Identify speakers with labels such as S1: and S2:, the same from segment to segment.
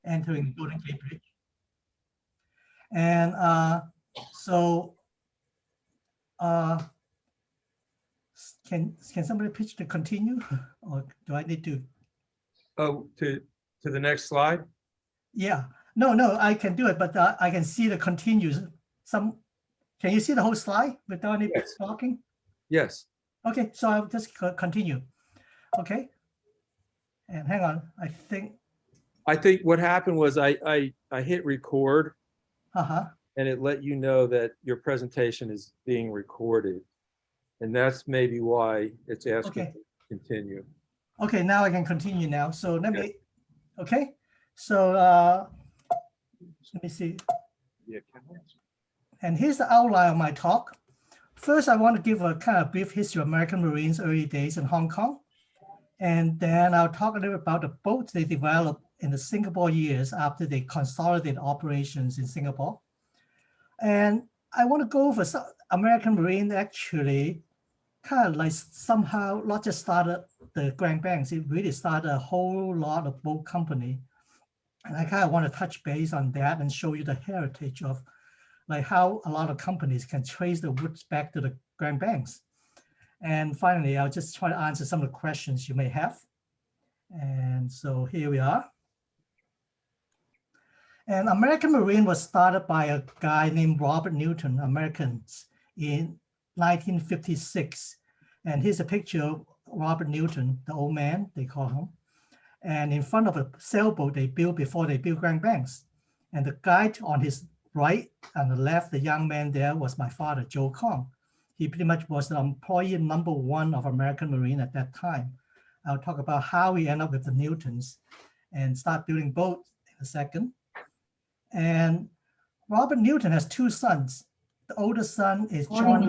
S1: entering Golden Gate Bridge. And so can somebody pitch to continue, or do I need to?
S2: Oh, to the next slide?
S1: Yeah, no, I can do it, but I can see the continues. Can you see the whole slide without any
S2: Yes.
S1: talking?
S2: Yes.
S1: Okay, so I'll just continue. Okay. And hang on, I think.
S2: what happened was I hit record and it let you know that your presentation is being recorded. And that's maybe why it's asking to continue.
S1: Okay, now I can continue now. So let me, okay. So let me see.
S2: Yeah.
S1: And here's the outline of my talk. First, I want to give a kind of brief history of American Marines' early days in Hong Kong. And then I'll talk a little about the boats they developed in the Singapore years after they consolidated operations in Singapore. And I want to go over some American Marine actually kind of like somehow not just started the Grand Banks, it really started a whole lot of boat company. And I kind of want to touch base on that and show you the heritage of like how a lot of companies can trace the roots back to the Grand Banks. And finally, I'll just try to answer some of the questions you may have. And so here we are. And American Marine was started by a guy named Robert Newton, Americans, in 1956. And here's a picture of Robert Newton, the old man, they call him. And in front of a sailboat they built before they built Grand Banks. And the guy on his right and the left, the young man there was my father, Joe Kong. He pretty much was the employee #1 of American Marine at that time. I'll talk about how we end up with the Newtons and start building boats in a second. And Robert Newton has 2 sons. The oldest son is John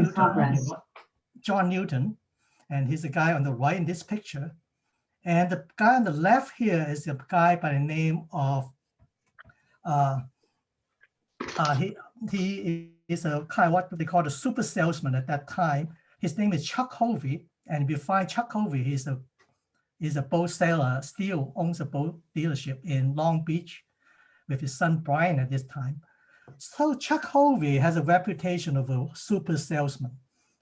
S1: Newton, and he's the guy on the right in this picture. And the guy on the left here is a guy by the name of, he is a kind of what they call the super salesman at that time. His name is Chuck Hovey, and if you find Chuck Hovey, he's a boat seller, still owns a boat dealership in Long Beach with his son Brian at this time. So Chuck Hovey has a reputation of a super salesman.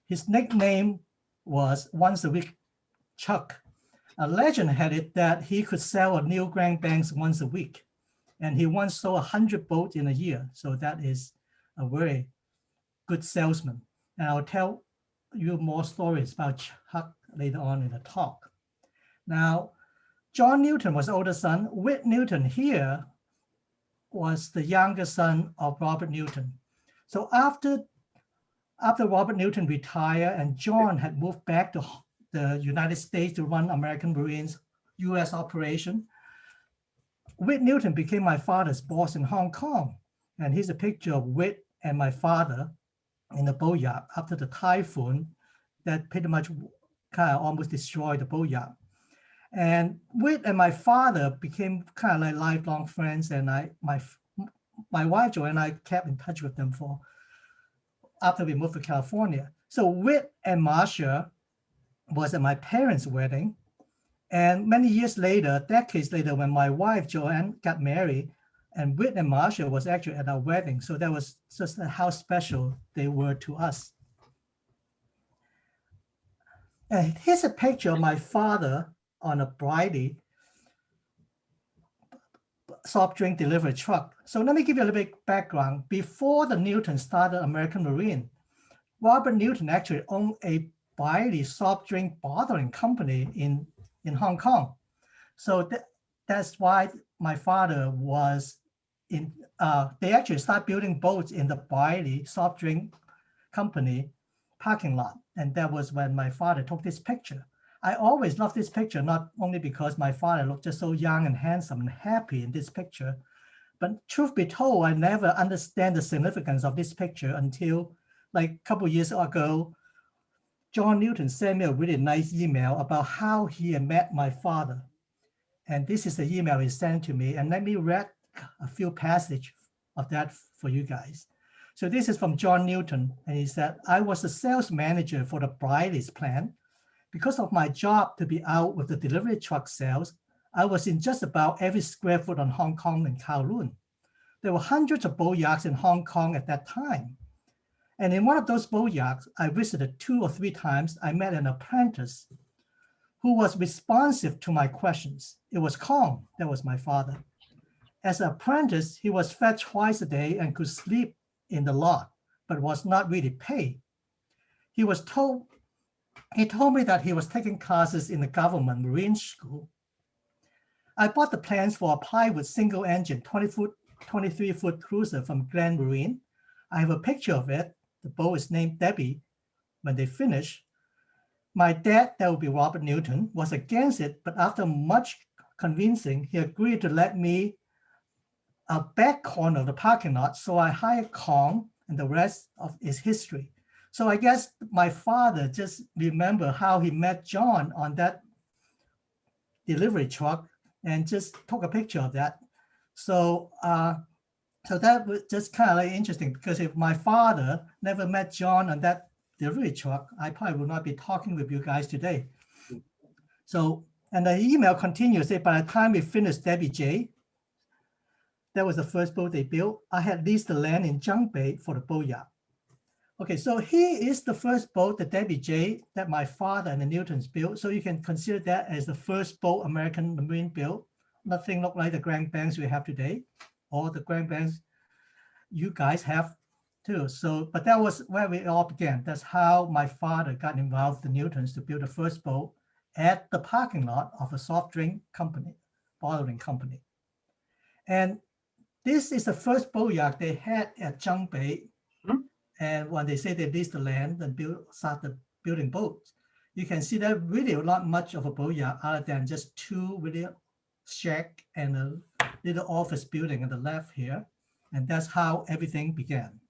S1: His nickname was Once a Week Chuck. A legend had it that he could sell a new Grand Banks once a week. And he once sold 100 boats in a year. So that is a very good salesman. And I'll tell you more stories about Chuck later on in the talk. Now, John Newton was older son. Whit Newton here was the younger son of Robert Newton. So after Robert Newton retired and John had moved back to the United States to run American Marine's US operation, Whit Newton became my father's boss in Hong Kong. And here's a picture of Whit and my father in the boat yacht after the typhoon that pretty much kind of almost destroyed the boat yacht. And Whit and my father became kind of like lifelong friends, and my wife Jo and I kept in touch with them for after we moved to California. So Whit and Marcia was at my parents' wedding, and many years later, decades later, when my wife Joanne got married, and Whit and Marcia was actually at our wedding. So that was just how special they were to us. And here's a picture of my father on a Bridie soft drink delivery truck. So let me give you a little bit of background. Before the Newton started American Marine, Robert Newton actually owned a Bridie soft drink bottling company in Hong Kong. So that's why my father was in, they actually started building boats in the Bridie soft drink company parking lot. And that was when my father took this picture. I always loved this picture, not only because my father looked just so young and handsome and happy in this picture, but truth be told, I never understand the significance of this picture until like a couple of years ago, John Newton sent me a really nice email about how he had met my father. And this is the email he sent to me. And let me read a few passages of that for you guys. So this is from John Newton. And he said, I was the sales manager for the Bridie's plant. Because of my job to be out with the delivery truck sales, I was in just about every square foot on Hong Kong and Kowloon. There were hundreds of boat yachts in Hong Kong at that time. And in one of those boat yachts I visited 2 or 3 times, I met an apprentice who was responsive to my questions. It was Kong, that was my father. As an apprentice, he was fed twice a day and could sleep in the lot, but was not really paid. He told me that he was taking classes in the government marine school. I bought the plans for a plywood single engine 23-foot cruiser from Glen Marine. I have a picture of it. The boat is named Debbie. When they finish, my dad, that would be Robert Newton, was against it, but after much convincing, he agreed to let me a back corner of the parking lot. So I hired Kong, and the rest of is history. So I guess my father just remember how he met John on that delivery truck and just took a picture of that. So so that was just kind of like interesting, because if my father never met John on that delivery truck, I probably would not be talking with you guys today. So, and the email continues, say, by the time we finished Debbie J, that was the first boat they built, I had leased the land in Junk Bay for the boat yacht. Okay, so here is the first boat, the Debbie J, that my father and the Newtons built. So you can consider that as the first boat American Marine built. Nothing looked like the Grand Banks we have today, or the Grand Banks you guys have too. So, but that was where we all began. That's how my father got involved with the Newtons to build the first boat at the parking lot of a soft drink company, bottling company. And this is the first boat yacht they had at Junk Bay. And when they say they leased the land and started building boats, you can see that really not much of a boat yacht other than just 2 really shack and a little office building on the left here. And that's how everything began.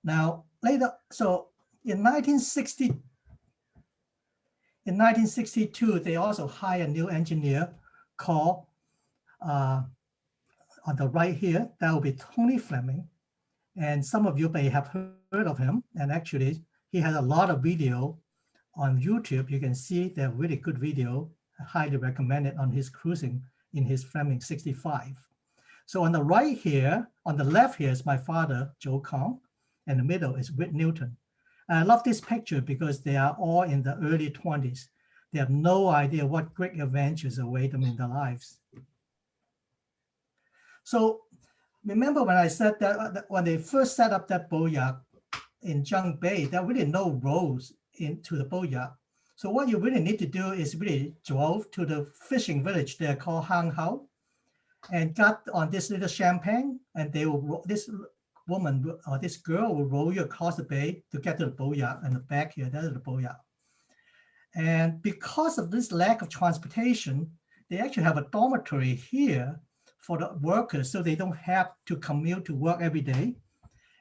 S1: Now, later, so in 1962, they also hired a new engineer called, on the right here, that will be Tony Fleming. And some of you may have heard of him. And actually, he has a lot of video on YouTube. You can see they're really good video. I highly recommend it on his cruising in his Fleming 65. So on the right here, on the left here is my father, Joe Kong, and the middle is Whit Newton. And I love this picture because they are all in the early 20s. They have no idea what great adventures await them in their lives. So remember when I said that when they first set up that boat yacht in Junk Bay, there were really no roads into the boat yacht. So what you really need to do is really drove to the fishing village there called Hang Hao, and got on this little champagne, and they will, this woman or this girl will row you across the bay to get to the boat yacht, and the back here, that is the boat yacht. And because of this lack of transportation, they actually have a dormitory here for the workers, so they don't have to commute to work every day.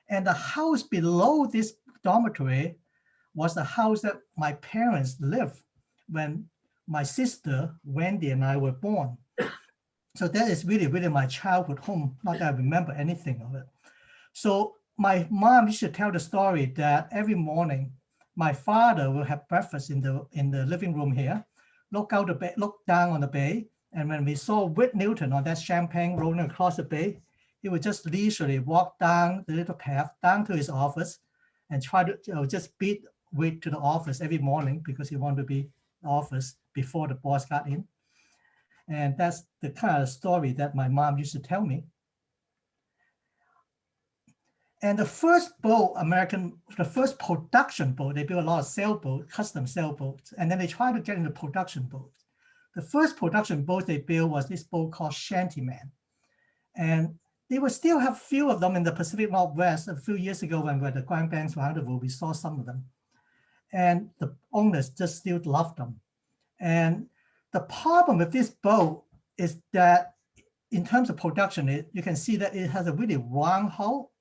S1: And the house below this dormitory was the house that my parents lived when my sister, Wendy, and I were born. So that is really, really my childhood home, not that I remember anything of it. So my mom used to tell the story that every morning, my father will have breakfast in the living room here, look down on the bay, and when we saw Whit Newton on that champagne rolling across the bay, he would just leisurely walk down the little path down to his office and try to just beat Whit to the office every morning because he wanted to be in the office before the boss got in. And that's the kind of story that my mom used to tell me. And the first boat, the first production boat, they built a lot of sailboats, custom sailboats, and then they tried to get into production boats. The first production boat they built was this boat called Shantyman. And they will still have few of them in the Pacific Northwest. A few years ago when we were at the Grand Banks Rendezvous, we saw some of them. And the owners just still love them. And the problem with this boat is that in terms of production, you can see that it has a really round hull.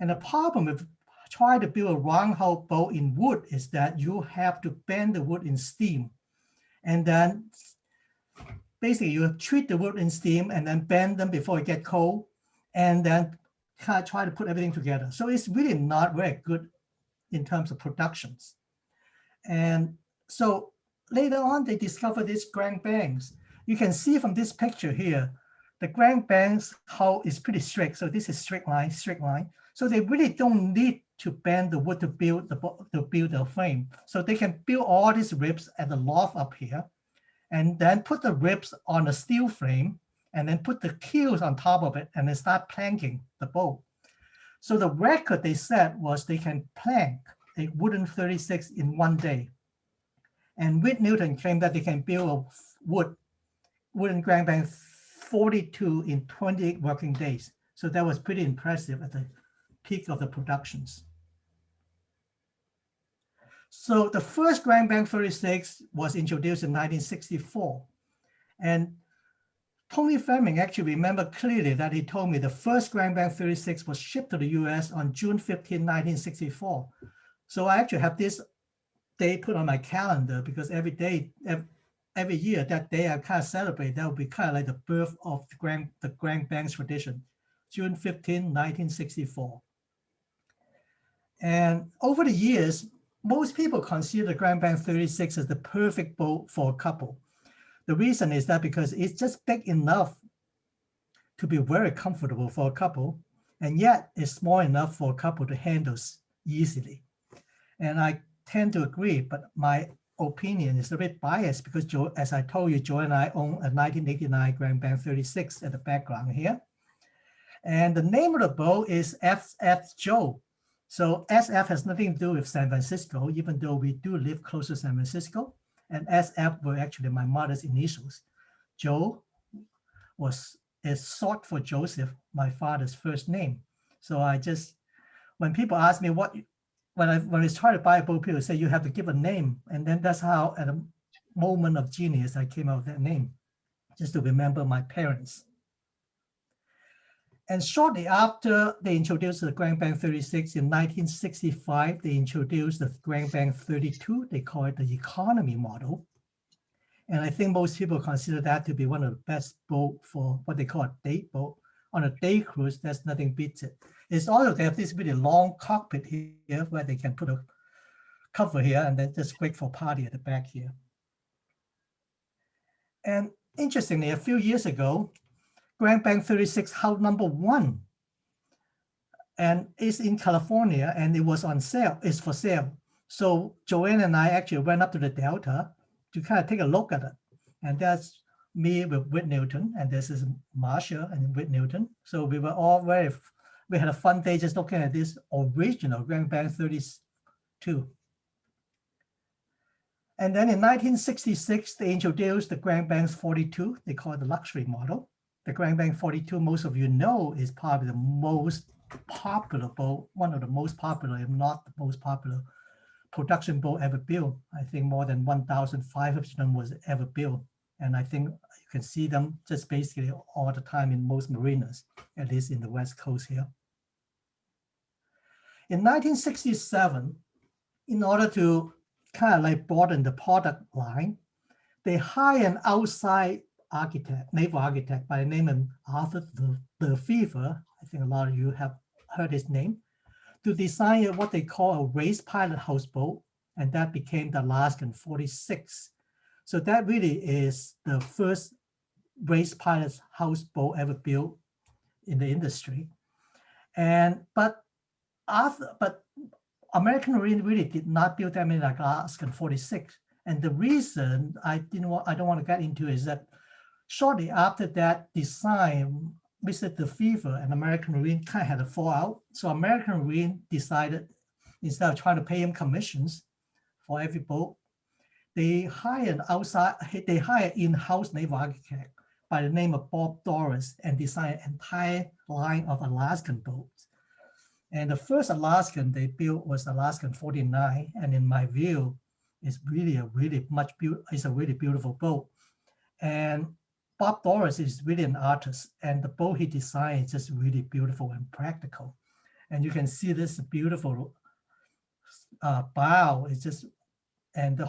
S1: And the problem with trying to build a round hull boat in wood is that you have to bend the wood in steam. And then basically you treat the wood in steam and then bend them before it gets cold, and then try to put everything together. So it's really not very good in terms of productions. And so later on, they discovered this Grand Banks. you can see from this picture here, the Grand Banks hull is pretty straight. So this is straight line, straight line. So they really don't need to bend the wood to build the frame. So they can build all these ribs at the loft up here, and then put the ribs on a steel frame, and then put the keels on top of it, and then start planking the boat. So the record they set was they can plank a wooden 36 in 1 day. And Whit Newton claimed that they can build a wooden Grand Bank 42 in 28 working days. So that was pretty impressive at the peak of the productions. So the first Grand Bank 36 was introduced in 1964. And Tony Fleming actually remembered clearly that he told me the first Grand Bank 36 was shipped to the US on June 15, 1964. So I actually have this day put on my calendar because every year, that day I kind of celebrate. That would be kind of like the birth of the Grand Banks tradition, June 15, 1964. And over the years, most people consider the Grand Bank 36 as the perfect boat for a couple. The reason is that because it's just big enough to be very comfortable for a couple, and yet it's small enough for a couple to handle easily. And I tend to agree, but my opinion is a bit biased because as I told you, Joe and I own a 1989 Grand Bank 36 at the background here. And the name of the boat is SF Joe. So SF has nothing to do with San Francisco, even though we do live close to San Francisco. And SF were actually my mother's initials. Joe is short for Joseph, my father's first name. So when people ask me when I try to buy a boat, people say you have to give a name. And then that's how at a moment of genius, I came up with that name, just to remember my parents. And shortly after they introduced the Grand Bank 36 in 1965, they introduced the Grand Bank 32. They call it the economy model. And I think most people consider that to be one of the best boats for what they call a day boat. On a day cruise, there's nothing beats it. It's also, they have this really long cockpit here where they can put a cover here, and then just great for party at the back here. And interestingly, a few years ago, Grand Bank 36 hull number 1, and it's in California, and it was on sale. It's for sale. So Joanne and I actually went up to the Delta to kind of take a look at it. And that's me with Whit Newton, and this is Marsha and Whit Newton. So we were all we had a fun day just looking at this original Grand Bank 32. And then in 1966, they introduced the Grand Banks 42. They call it the luxury model. The Grand Bank 42, most of you know, is probably the most popular boat, one of the most popular, if not the most popular production boat ever built. I think more than 1,500 of them was ever built. And I think you can see them just basically all the time in most marinas, at least in the West Coast here. In 1967, in order to kind of like broaden the product line, they hired an outside architect, naval architect by the name of Arthur Lefevre. I think a lot of you have heard his name, to design what they call a race pilot houseboat, and that became the Alaskan 46. So that really is the first race pilot houseboat ever built in the industry. But American Marine really did not build that many like Alaskan 46. And the reason I don't want to get into is that shortly after that design, Mr. Lefevre and American Marine kind of had a fallout. So American Marine decided, instead of trying to pay him commissions for every boat, they hired in-house naval architect by the name of Bob Doris and designed an entire line of Alaskan boats. And the first Alaskan they built was Alaskan 49. And in my view, it's really a really beautiful boat. And Bob Doris is really an artist, and the boat he designed is just really beautiful and practical. And you can see this beautiful bow. It's just, and the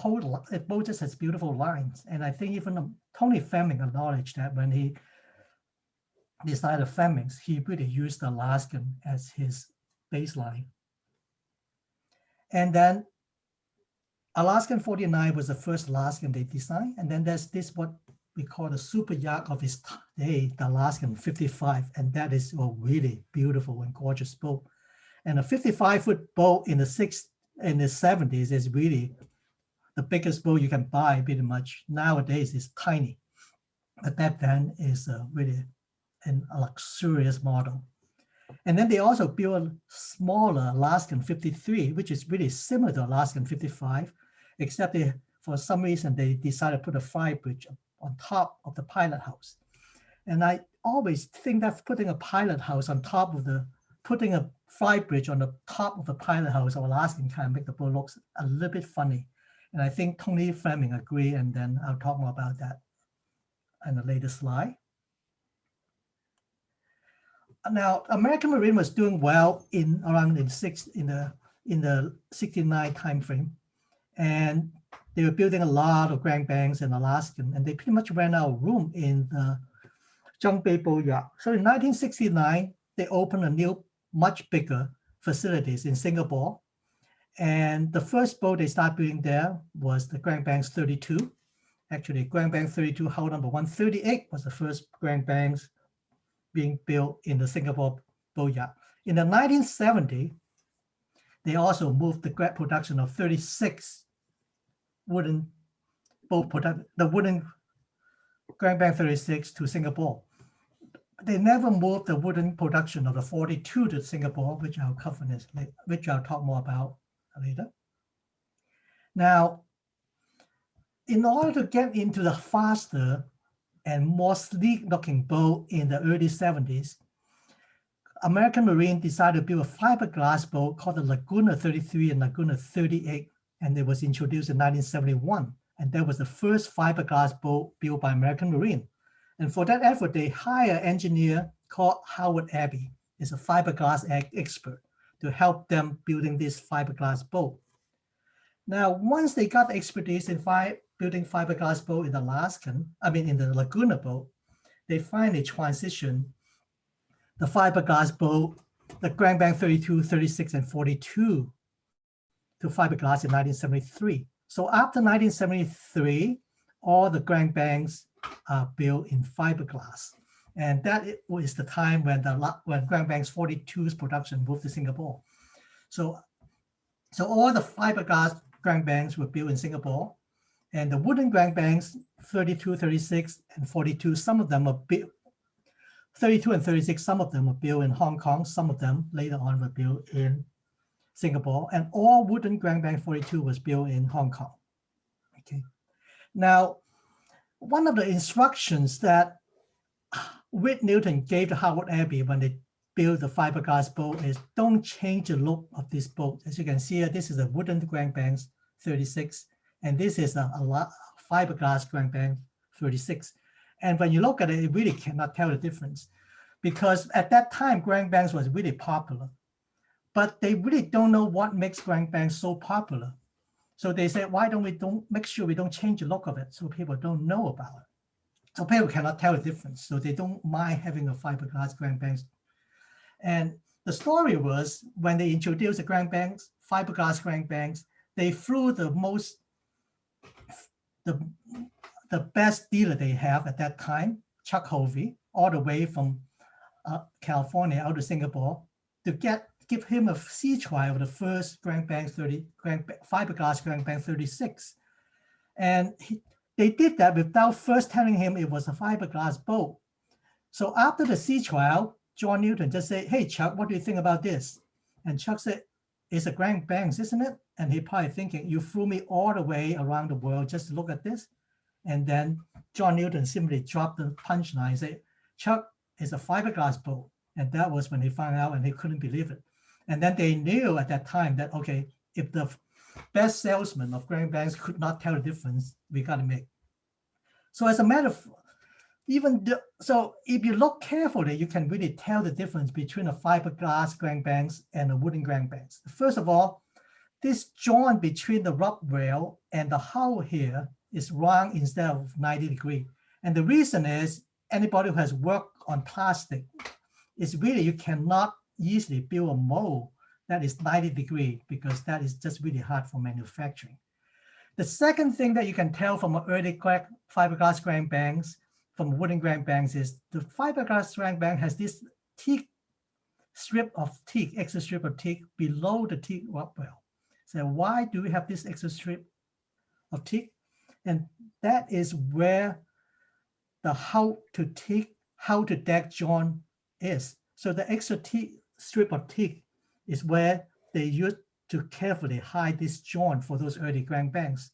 S1: boat just has beautiful lines. And I think even Tony Fleming acknowledged that when he designed the Flemings, he really used the Alaskan as his baseline. And then Alaskan 49 was the first Alaskan they designed. And then there's this what we call the super yacht of his day, the Alaskan 55, and that is a really beautiful and gorgeous boat. And a 55-foot boat in the 70s is really the biggest boat you can buy, pretty much. Nowadays, it's tiny, but back then is really a luxurious model. And then they also built a smaller Alaskan 53, which is really similar to Alaskan 55, except for some reason they decided to put a fire bridge on top of the pilot house. And I always think that putting a pilot house on top of putting a fire bridge on the top of the pilot house of Alaskan kind of make the boat look a little bit funny. And I think Tony Fleming agree, and then I'll talk more about that in a later slide. Now, American Marine was doing well around in the 69 timeframe, and they were building a lot of Grand Banks and Alaskan, and they pretty much ran out of room in the Junk Bay Boat Yacht. So in 1969, they opened a new, much bigger facilities in Singapore. And the first boat they started building there was the Grand Banks 32. Actually, Grand Banks 32, hull number 138 was the first Grand Banks being built in the Singapore boat yacht. In the 1970s, they also moved the production of 36 wooden boat the wooden Grand Banks 36 to Singapore. They never moved the wooden production of the 42 to Singapore, which I'll cover this, which I'll talk more about later. Now, in order to get into the faster and more sleek-looking boat in the early 70s, American Marine decided to build a fiberglass boat called the Laguna 33 and Laguna 38, and it was introduced in 1971. And that was the first fiberglass boat built by American Marine. And for that effort, they hired an engineer called Howard Abbey. He's a fiberglass expert to help them building this fiberglass boat. Now, once they got the expertise in building fiberglass boat in the Laguna boat, they finally transitioned the fiberglass boat, the Grand Banks 32, 36, and 42 to fiberglass in 1973. So after 1973, all the Grand Banks are built in fiberglass. And that was the time when Grand Banks 42's production moved to Singapore. So all the fiberglass Grand Banks were built in Singapore, and the wooden Grand Banks 32, 36, and 42, some of them are built, 32 and 36, some of them were built in Hong Kong, some of them later on were built in Singapore, and all wooden Grand Banks 42 was built in Hong Kong. Okay. Now, one of the instructions that Whit Newton gave to Howard Abbey when they built the fiberglass boat is don't change the look of this boat. As you can see here, this is a wooden Grand Banks 36, and this is a fiberglass Grand Banks 36. And when you look at it, you really cannot tell the difference, because at that time, Grand Banks was really popular, but they really don't know what makes Grand Banks so popular. So they said, why don't we make sure we don't change the look of it so people don't know about it. So people cannot tell the difference. So they don't mind having a fiberglass Grand Banks. And the story was when they introduced the Grand Banks, fiberglass Grand Banks, they flew the best dealer they have at that time, Chuck Hovey, all the way from California out to Singapore to give him a sea trial of the first Grand Banks fiberglass Grand Banks 36. And they did that without first telling him it was a fiberglass boat. So after the sea trial, John Newton just said, hey, Chuck, what do you think about this? And Chuck said, it's a Grand Banks, isn't it? And he probably thinking, you flew me all the way around the world just to look at this. And then John Newton simply dropped the punchline and said, Chuck, it's a fiberglass boat. And that was when they found out and they couldn't believe it. And then they knew at that time that, okay, if the best salesman of Grand Banks could not tell the difference, we got to make. So as a matter of, so if you look carefully, you can really tell the difference between a fiberglass Grand Banks and a wooden Grand Banks. First of all, this joint between the rub rail and the hull here is wrong instead of 90 degrees. And the reason is anybody who has worked on plastic is really, you cannot easily build a mold that is 90 degrees because that is just really hard for manufacturing. The second thing that you can tell from early fiberglass Grand Banks, from wooden Grand Banks, is the fiberglass Grand Bank has this teak strip of teak, extra strip of teak below the teak rock well. So why do we have this extra strip of teak? And that is where the how to deck joint is. So the extra teak strip of teak is where they used to carefully hide this joint for those early Grand Banks.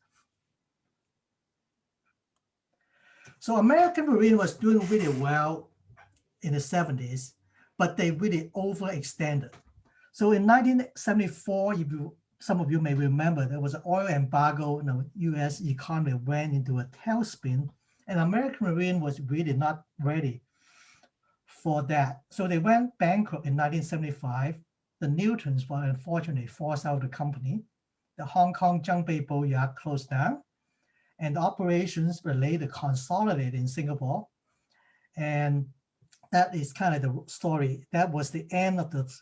S1: So American Marine was doing really well in the 70s, but they really overextended. So in 1974, some of you may remember, there was an oil embargo and the US economy went into a tailspin, and American Marine was really not ready for that. So they went bankrupt in 1975. The Newtons were unfortunately forced out of the company. The Hong Kong Junk Bay Boat Yard closed down, and the operations were later consolidated in Singapore. And that is kind of the story. That was the end of the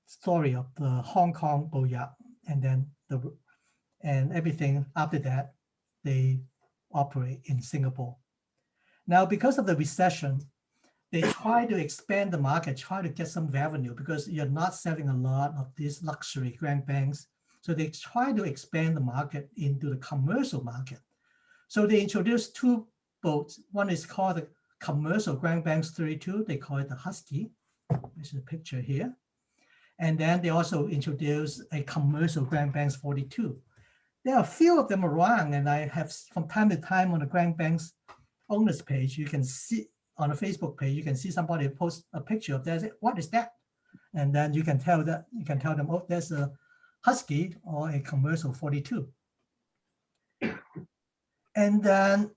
S1: story of the Hong Kong Boat Yard. And then everything after that, they operate in Singapore. Now, because of the recession, they try to expand the market, try to get some revenue because you're not selling a lot of these luxury Grand Banks. So they try to expand the market into the commercial market. So they introduced two boats. One is called the Commercial Grand Banks 32. They call it the Husky. This is a picture here. And then they also introduced a Commercial Grand Banks 42. There are a few of them around, and I have from time to time on the Grand Banks owners page, you can see on a Facebook page, you can see somebody post a picture of that. What is that? And then you can tell them, oh, there's a Husky or a Commercial 42. And then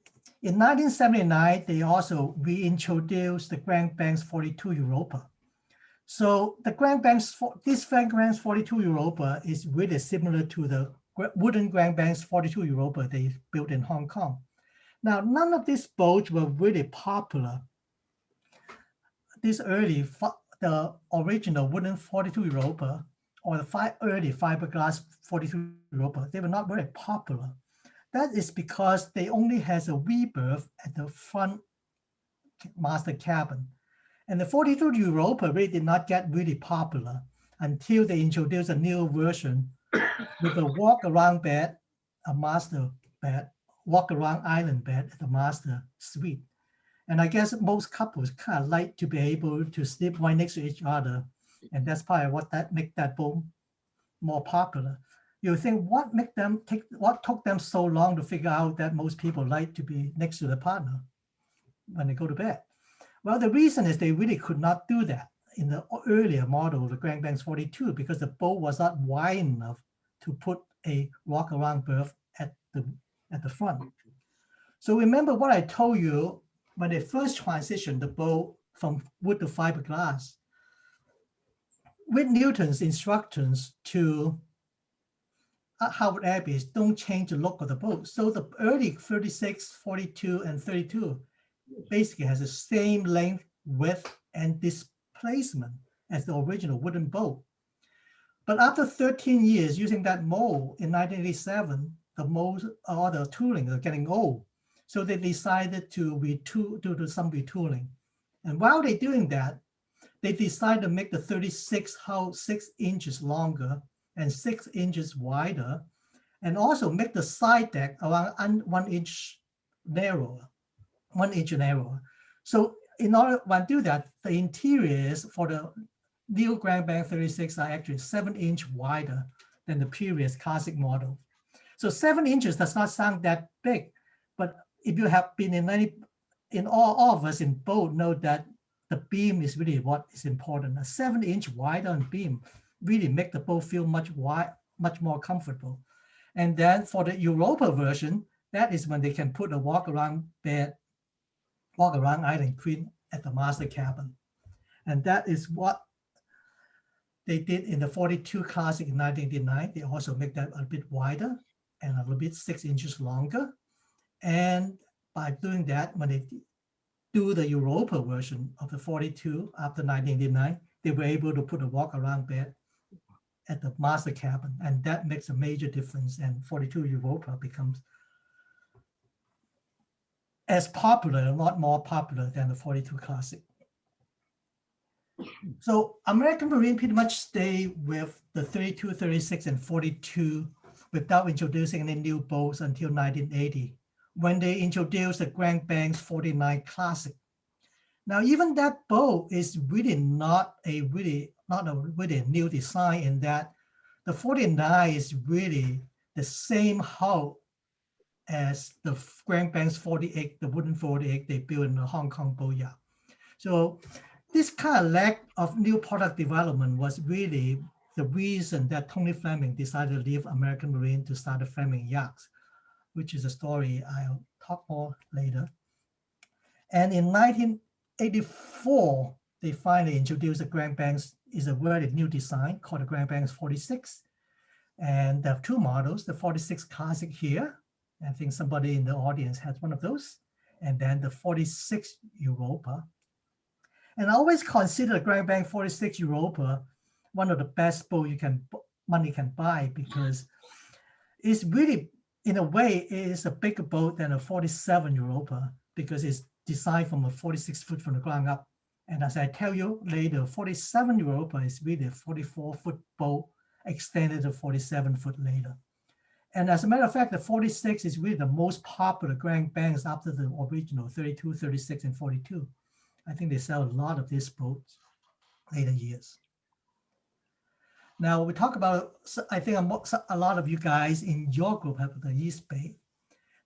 S1: in 1979, they also reintroduced the Grand Banks 42 Europa. So the Grand Banks, this Grand Banks 42 Europa is really similar to the wooden Grand Banks 42 Europa they built in Hong Kong. Now, none of these boats were really popular. This the original wooden 42 Europa or the early fiberglass 42 Europa, they were not very popular. That is because they only has a wee berth at the front master cabin. And the 42 Europa really did not get really popular until they introduced a new version with a walk-around bed, a master bed, walk-around island bed at the master suite. And I guess most couples kind of like to be able to sleep right next to each other. And that's probably what make that boat more popular. You think what took them so long to figure out that most people like to be next to the partner when they go to bed? Well, the reason is they really could not do that in the earlier model, the Grand Banks 42, because the boat was not wide enough to put a walk-around berth at the front. So remember what I told you when they first transitioned the boat from wood to fiberglass. With Newton's instructions to Howard Abbey, don't change the look of the boat. So the early 36, 42, and 32 basically has the same length, width, and displacement as the original wooden boat. But after 13 years using that mold in 1987, the molds or the tooling are getting old. So they decided to do some retooling. And while they're doing that, they decided to make the 36 hull 6 inches longer and 6 inches wider, and also make the side deck around 1 inch narrower. 1 inch narrower. So in order to do that, the interiors for the new Grand Bank 36 are actually 7 inch wider than the previous classic model. So 7 inches does not sound that big, but if you have been in all of us in boat know that the beam is really what is important. A 7 inch wider beam really make the boat feel much more comfortable. And then for the Europa version, that is when they can put a walk-around island queen at the master cabin. And that is what they did in the 42 Classic in 1989. They also make that a bit wider and a little bit 6 inches longer. And by doing that, when they do the Europa version of the 42 after 1989, they were able to put a walk-around bed at the master cabin, and that makes a major difference. And 42 Europa becomes as popular, a lot more popular than the 42 Classic. So American Marine pretty much stay with the 32, 36, and 42 without introducing any new boats until 1980, when they introduced the Grand Banks 49 Classic. Now, even that boat is really not a really new design, in that the 49 is really the same hull as the Grand Banks 48, the wooden 48 they built in the Hong Kong boatyard. So this kind of lack of new product development was really the reason that Tony Fleming decided to leave American Marine to start the Fleming Yachts, which is a story I'll talk more later. And in 1984, they finally introduced the Grand Banks. Is a very new design called the Grand Banks 46. And there are two models, the 46 Classic here. I think somebody in the audience has one of those. And then the 46 Europa. And I always consider the Grand Bank 46 Europa one of the best boat money can buy, because it's really, in a way, it is a bigger boat than a 47 Europa, because it's designed from a 46 foot from the ground up. And as I tell you later, 47 Europa is really a 44-foot boat extended to 47 foot later. And as a matter of fact, the 46 is really the most popular Grand Banks after the original 32, 36, and 42. I think they sell a lot of these boats later years. Now we talk about, I think a lot of you guys in your group have the East Bay.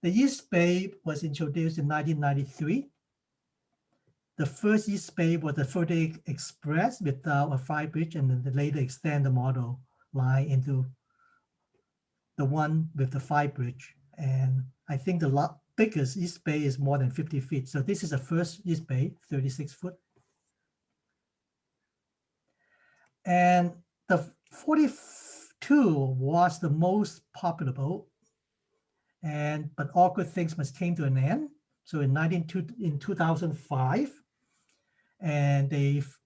S1: The East Bay was introduced in 1993. The first East Bay was the 38 Express without a fire bridge, and then they later extend the model line into the one with the fire bridge. And I think the biggest East Bay is more than 50 feet. So this is the first East Bay, 36 foot. And the 42 was the most popular boat. But all good things must came to an end. So in 2005, and they've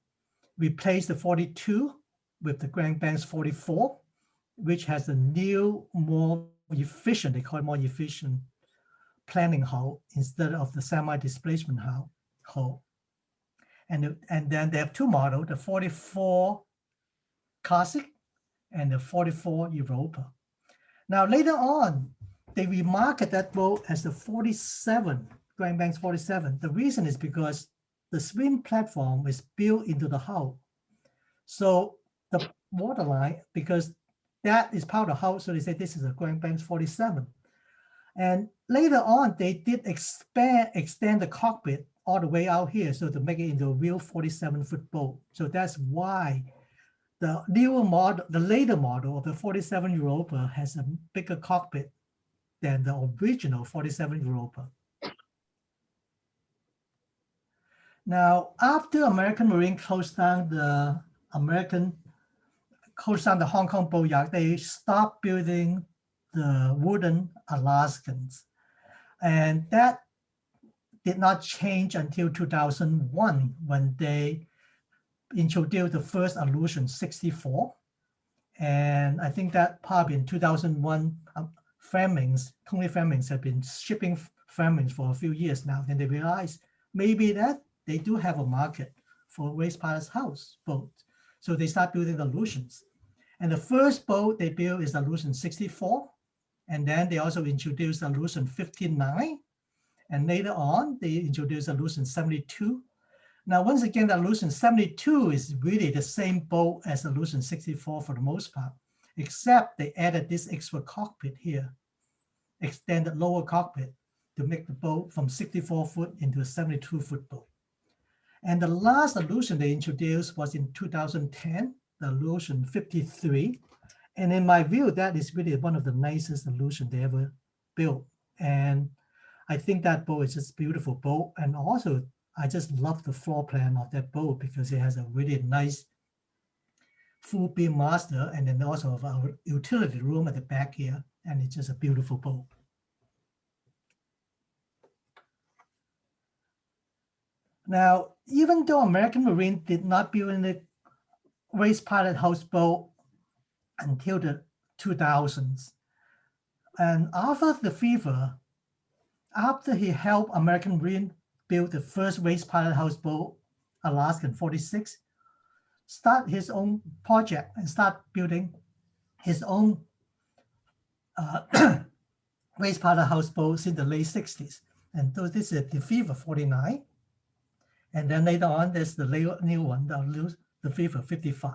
S1: replaced the 42 with the Grand Banks 44, which has a new, more efficient, they call it more efficient planning hull instead of the semi-displacement hull. And then they have two models, the 44 Classic and the 44 Europa. Now later on, they remarket that boat as the 47, Grand Banks 47. The reason is because the swim platform is built into the hull. So the waterline, because that is part of the hull, so they say this is a Grand Banks 47. And later on, they did extend the cockpit all the way out here, so to make it into a real 47-foot boat. So that's why the newer model, the later model of the 47 Europa has a bigger cockpit than the original 47 Europa. Now, after American Marine closed down the Hong Kong boatyard, they stopped building the wooden Alaskans. And that did not change until 2001, when they introduced the first Illusion 64. And I think that probably in 2001, Tony Flemings have been shipping Flemings for a few years now. Then they realized maybe that they do have a market for race pilot's house boats. So they start building the Illusions. And the first boat they built is Illusion 64. And then they also introduced Illusion 59. And later on, they introduced Illusion 72. Now, once again, the Illusion 72 is really the same boat as Illusion 64 for the most part, except they added this extra cockpit here, extended lower cockpit, to make the boat from 64 foot into a 72-foot boat. And the last Illusion they introduced was in 2010, the Illusion 53. And in my view, that is really one of the nicest Illusion they ever built. And I think that boat is just a beautiful boat. And also, I just love the floor plan of that boat because it has a really nice full beam master, and then also our utility room at the back here. And it's just a beautiful boat. Now, even though American Marine did not build any race pilot houseboat until the 2000s. And after the fever, after he helped American Marine build the first race pilot houseboat, Alaska in 46, start his own project and start building his own race pilot houseboats in the late 60s. And so this is the Fever 49. And then later on, there's the new one, the Fever 55.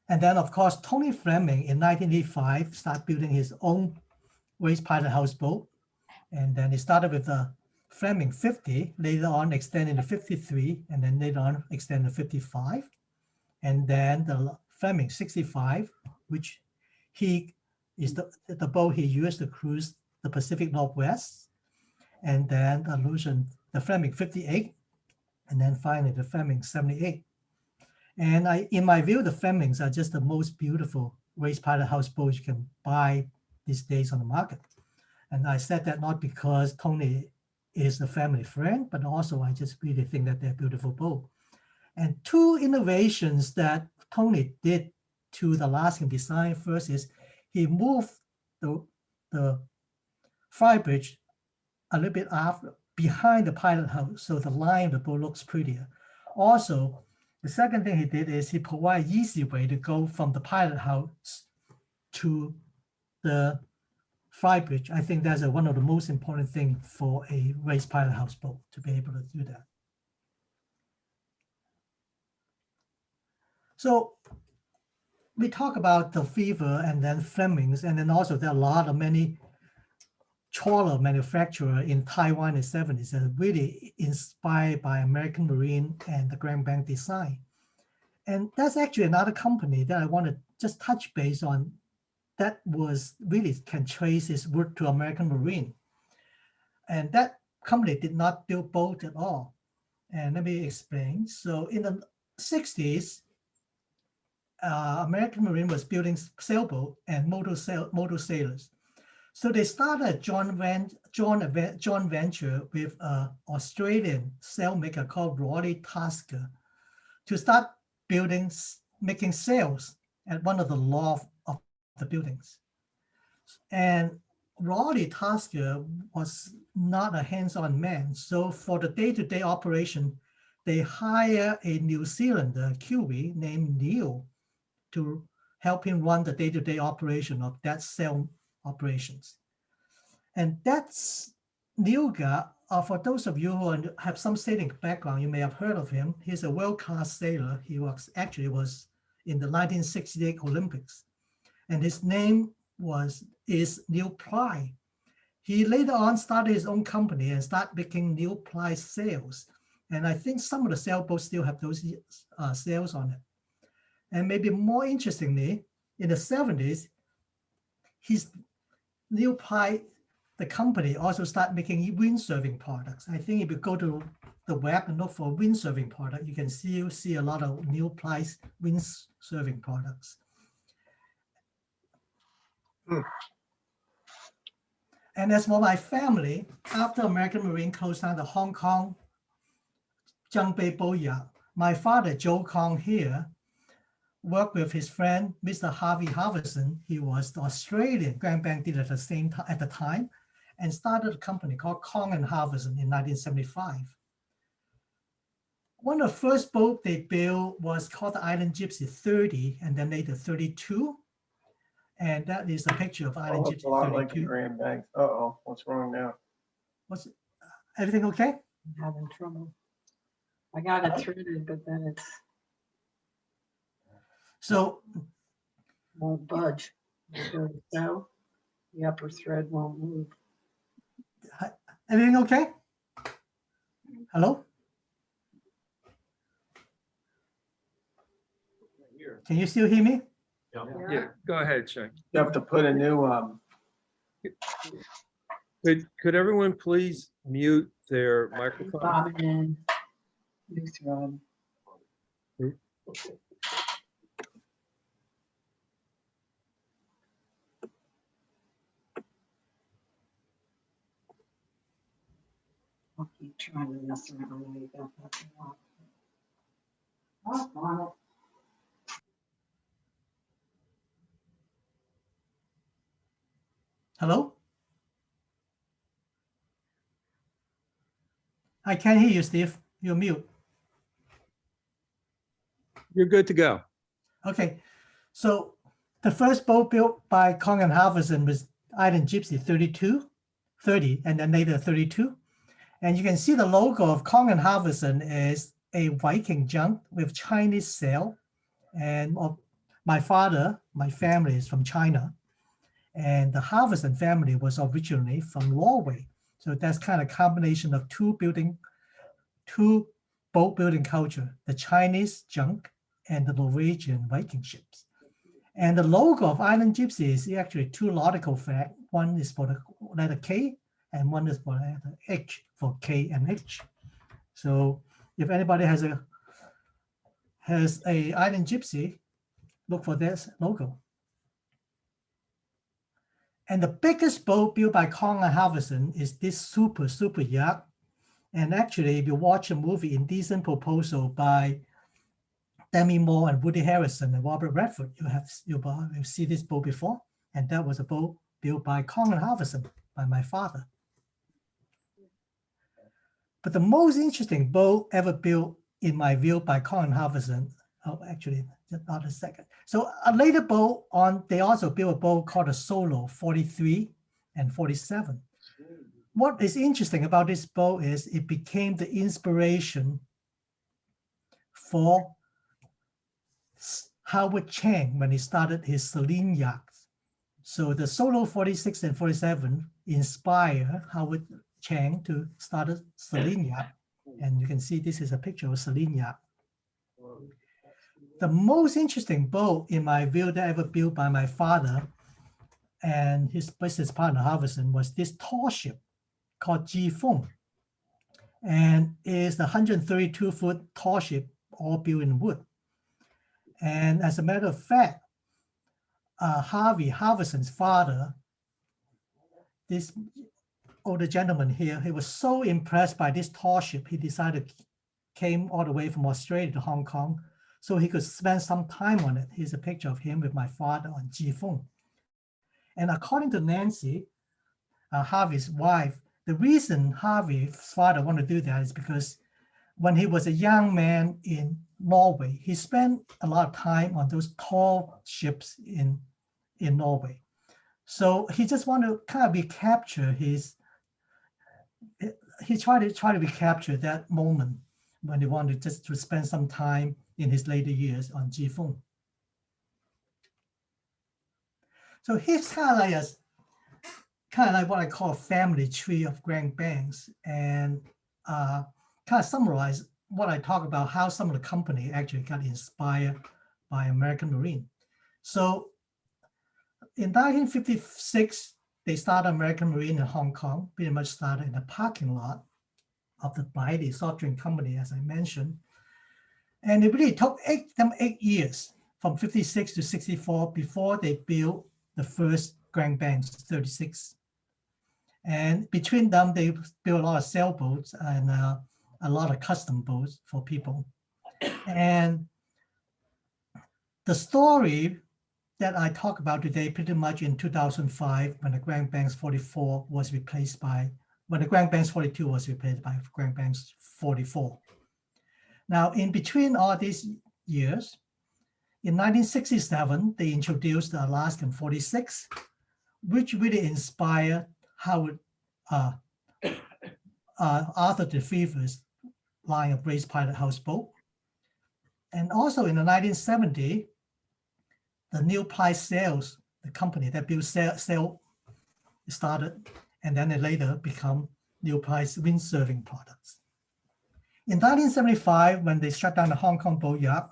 S1: And then, of course, Tony Fleming in 1985 started building his own race pilot houseboat. And then he started with the Fleming 50, later on extended to 53, and then later on extended to 55. And then the Fleming 65, which he is the boat he used to cruise the Pacific Northwest. And then the Fleming 58, and then finally the Fleming 78. And in my view, the Flemings are just the most beautiful race pilot houseboats you can buy these days on the market. And I said that not because Tony is a family friend, but also I just really think that they're beautiful boats. And two innovations that Tony did to the Alaskan design first is he moved the flybridge a little bit behind the pilot house, so the line of the boat looks prettier. Also, the second thing he did is he provided easy way to go from the pilot house to the flybridge. I think that's one of the most important things for a race pilot houseboat, to be able to do that. So we talk about the Fever and then Flemings, and then also there are many trawler manufacturer in Taiwan in the 70s that are really inspired by American Marine and the Grand Banks design. And that's actually another company that I want to just touch base on that was really can trace its root to American Marine. And that company did not build boats at all. And let me explain. So in the 60s, American Marine was building sailboat and motor sailors. So they started a joint venture with an Australian sailmaker called Raleigh Tasker to start making sails at one of the loft of the buildings. And Raleigh Tasker was not a hands-on man. So for the day-to-day operation, they hire a New Zealander, Kiwi, named Neil to help him run the day-to-day operation of that sail operations. And that's Neil guy, for those of you who have some sailing background, you may have heard of him. He's a world-class sailor. He was in the 1968 Olympics. And his name is Neil Pry. He later on started his own company and started making Neil Pry sails. And I think some of the sailboats still have those sails on it. And maybe more interestingly, in the 70s, Neil Pry, the company, also started making windsurfing products. I think if you go to the web and look for windsurfing product, you can see a lot of Neil Pry's windsurfing products. And as for my family, after American Marine closed down the Hong Kong Zhang Boat Yacht, my father, Joe Kong here, worked with his friend, Mr. Harvey Harvison. He was the Australian Grand Banks dealer at the time, and started a company called Kong and Harvison in 1975. One of the first boats they built was called the Island Gypsy 30, and then later 32. And that is a picture of Island Gypsy 32. A lot like the
S3: Grand Banks. Uh-oh, what's wrong now?
S1: Everything okay?
S4: I'm having trouble. I got it threaded, but then it's
S1: So
S4: won't budge. So the upper thread won't move.
S1: everything okay? Hello? Can you still hear me?
S2: Yeah, go ahead, Shing.
S3: You have to put a new,
S2: Could everyone please mute their microphone?
S4: Bob in. New thread. I'll keep trying to mess around with that.
S1: Hello? I can't hear you, Steve. You're mute.
S2: You're good to go.
S1: Okay, so the first boat built by Kong and Halverson was Island Gypsy 30, and then later 32. And you can see the logo of Kong and Halverson is a Viking junk with Chinese sail. And my family is from China. And the Halverson family was originally from Norway. So that's kind of combination of two boat building culture, the Chinese junk and the Norwegian Viking ships. And the logo of Island Gypsy is actually two nautical flag. One is for the letter K and one is for the letter H, for K and H. So if anybody has a Island Gypsy, look for this logo. And the biggest boat built by Kong and Halverson is this super yacht. And actually, if you watch a movie, Indecent Proposal by Demi Moore and Woody Harrelson and Robert Redford, you'll see this boat before. And that was a boat built by Kong and Halverson, by my father. But the most interesting boat ever built, in my view, by Kong and Halverson, actually, not a second. So a later boat they also built a boat called a Solo 43 and 47. What is interesting about this boat is it became the inspiration for Howard Chang when he started his Celine yachts. So the Solo 46 and 47 inspired Howard Chang to start a Celine yacht. And you can see this is a picture of a Celine yacht. The most interesting boat, in my view, that ever built by my father and his business partner, Halverson, was this tall ship called Ji Feng. And is the 132-foot tall ship, all built in wood. And as a matter of fact, Harvey Halverson's father, this older gentleman here, he was so impressed by this tall ship, he decided came all the way from Australia to Hong Kong so he could spend some time on it. Here's a picture of him with my father on Ji Feng. And according to Nancy, Harvey's wife, the reason Harvey's father wanted to do that is because when he was a young man in Norway, he spent a lot of time on those tall ships in Norway. So he just wanted to kind of recapture he tried to recapture that moment when he wanted just to spend some time in his later years on Ji Feng. So here's kind of like what I call a family tree of Grand Banks, and kind of summarize what I talk about, how some of the company actually got inspired by American Marine. So in 1956, they started American Marine in Hong Kong, pretty much started in the parking lot of the Baidu soft drink company, as I mentioned. And it really took them 8 years, from 56 to 64, before they built the first Grand Banks 36. And between them, they built a lot of sailboats and a lot of custom boats for people. And the story that I talk about today, pretty much in 2005, when the Grand Banks 44 was replaced by, when the Grand Banks 42 was replaced by Grand Banks 44. Now, in between all these years, in 1967, they introduced the Alaskan 46, which really inspired Howard Arthur DeFever's line of race pilot houseboat. And also in the 1970s, the New Price Sails, the company that built sail started, and then it later become New Price windsurfing products. In 1975, when they shut down the Hong Kong boat yard,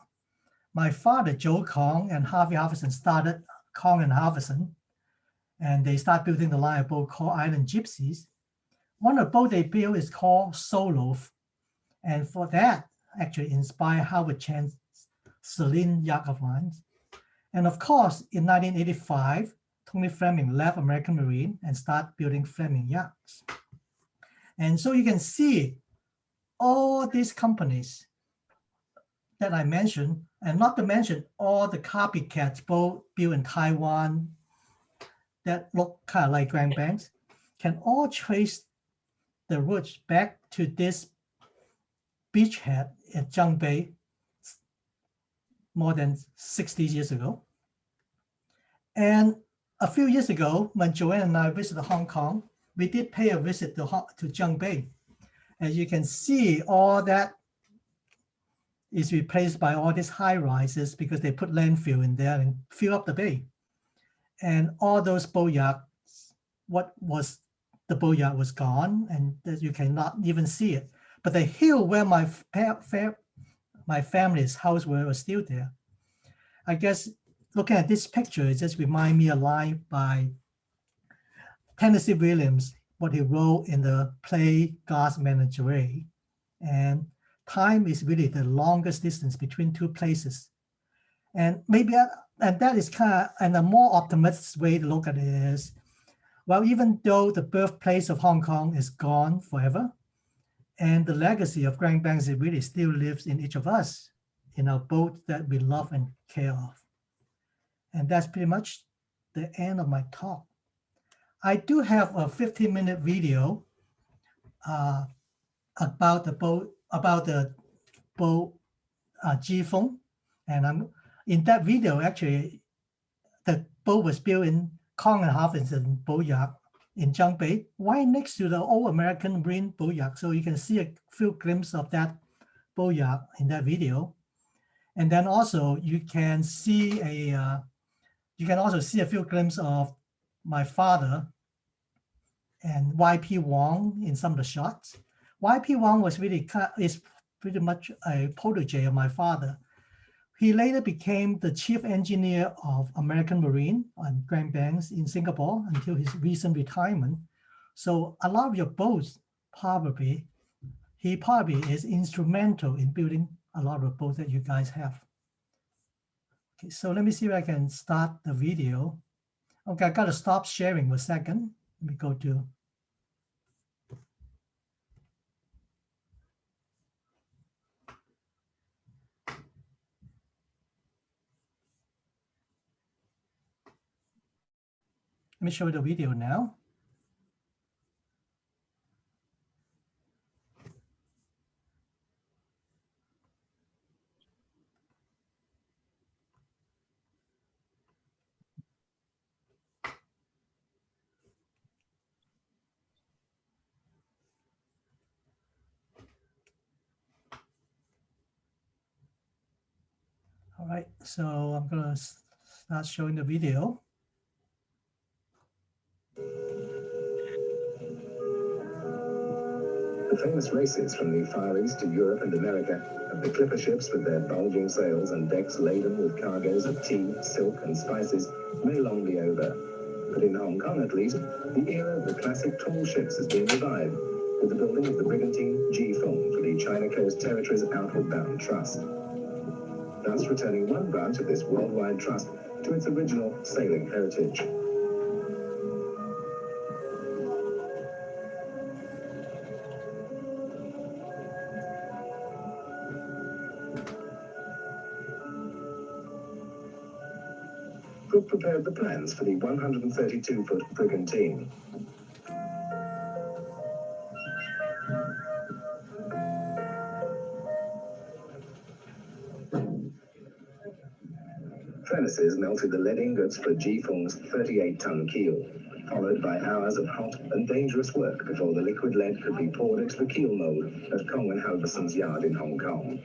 S1: my father, Joe Kong, and Harvey Halverson started Kong and Halverson, and they start building the line of boat called Island Gypsies. One of the boats they built is called Solo, and for that, actually inspired Howard Chan's Celine yacht of lines. And of course, in 1985, Tony Fleming left American Marine and started building Fleming yachts. And so you can see all these companies that I mentioned, and not to mention all the copycats, both built in Taiwan, that look kind of like Grand Banks can all trace the roots back to this beachhead at Zhang Bay more than 60 years ago. And a few years ago, when Joanne and I visited Hong Kong, we did pay a visit to Zhang Bay. As you can see, all that is replaced by all these high rises because they put landfill in there and fill up the bay. And all those boatyards, what was the boatyard was gone, and you cannot even see it. But the hill where my family's house was still there. I guess looking at this picture, it just reminds me of life by Tennessee Williams, what he wrote in the play God's Menagerie. And time is really the longest distance between two places. And maybe, and that is kind of, and a more optimistic way to look at it is, well, even though the birthplace of Hong Kong is gone forever, and the legacy of Grand Banks really still lives in each of us, in our boat that we love and care of. And that's pretty much the end of my talk. I do have a 15-minute video about the boat, Jifeng. And in that video, actually, the boat was built in Kong and Harvinson boatyard in Zhang Bay, right next to the old American Marine boatyard. So you can see a few glimpses of that boatyard in that video. And then also you can see a few glimpses of my father and Y.P. Wong in some of the shots. Y.P. Wong was is pretty much a protege of my father. He later became the chief engineer of American Marine on Grand Banks in Singapore until his recent retirement. So a lot of your boats he probably is instrumental in building a lot of the boats that you guys have. Okay, so let me see if I can start the video. Okay, I gotta stop sharing for a second. Let me go to. Let me show you the video now. All right, so I'm gonna start showing the video.
S5: The famous races from the Far East to Europe and America, and the clipper ships with their bulging sails and decks laden with cargoes of tea, silk and spices may long be over. But in Hong Kong at least, the era of the classic tall ships has been revived with the building of the brigantine Jifeng for the China Coast Territory's Outward Bound Trust, thus returning one branch of this worldwide trust to its original sailing heritage. Cook prepared the plans for the 132-foot brigantine. Furnaces melted the lead ingots for Jifeng's 38-ton keel, followed by hours of hot and dangerous work before the liquid lead could be poured into the keel mold at Kong and Halverson's yard in Hong Kong.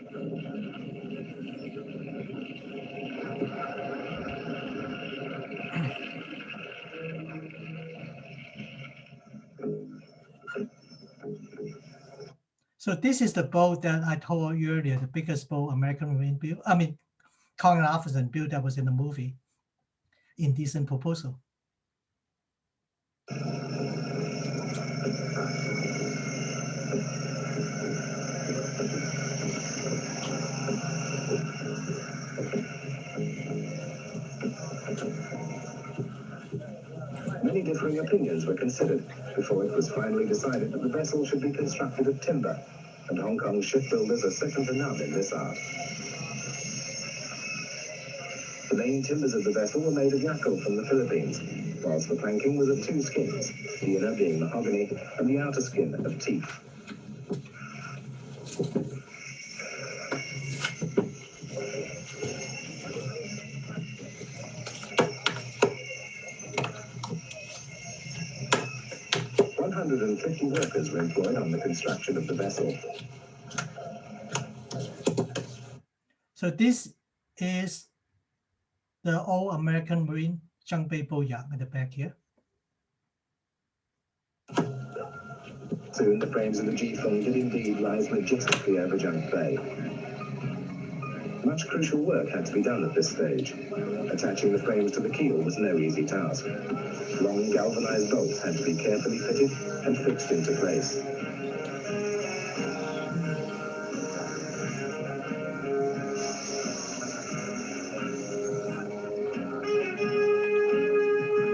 S1: So this is the boat that I told you earlier, the biggest boat American Marine built. I mean, Kong and Halverson built that was in the movie, Indecent Proposal.
S5: Many differing opinions were considered before it was finally decided that the vessel should be constructed of timber, and Hong Kong shipbuilders are second to none in this art. The main timbers of the vessel were made of yackle from the Philippines, whilst the planking was of two skins, the inner being mahogany and the outer skin of teak. "150 workers were employed on the construction of the vessel."
S1: So this is the old American Marine junk boat yacht at the back here.
S5: Soon the frames of the G-Fung did indeed rise majestically over Junk Bay. Much crucial work had to be done at this stage. Attaching the frames to the keel was no easy task. Long galvanized bolts had to be carefully fitted and fixed into place.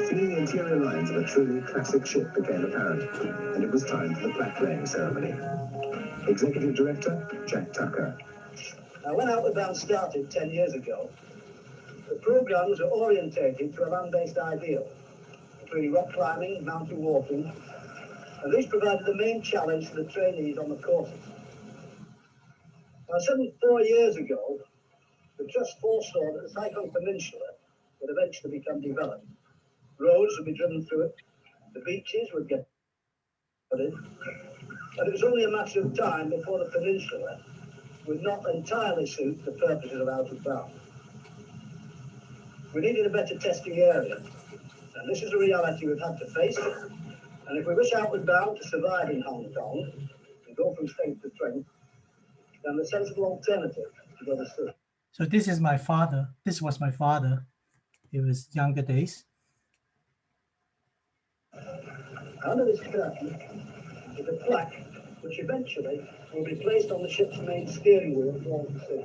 S5: Soon the interior lines of a truly classic ship became apparent, and it was time for the plaque laying ceremony. Executive Director, Jack Tucker.
S6: Now, when Outward Bound started 10 years ago, the programs were orientated to a land-based ideal, including rock climbing, mountain walking, and these provided the main challenge for the trainees on the courses. Now, 4 years ago, the Trust foresaw that the Cyclone Peninsula would eventually become developed. Roads would be driven through it, the beaches would get flooded, and it was only a matter of time before the peninsula would not entirely suit the purposes of Outward Bound. We needed a better testing area, and this is a reality we've had to face. And if we wish Outward Bound to survive in Hong Kong and go from strength to strength, then the sensible alternative is overstood.
S1: So this is my father. This was my father. It was younger days.
S6: Under this curtain is a plaque which eventually will be placed on the ship's main steering wheel for all to see.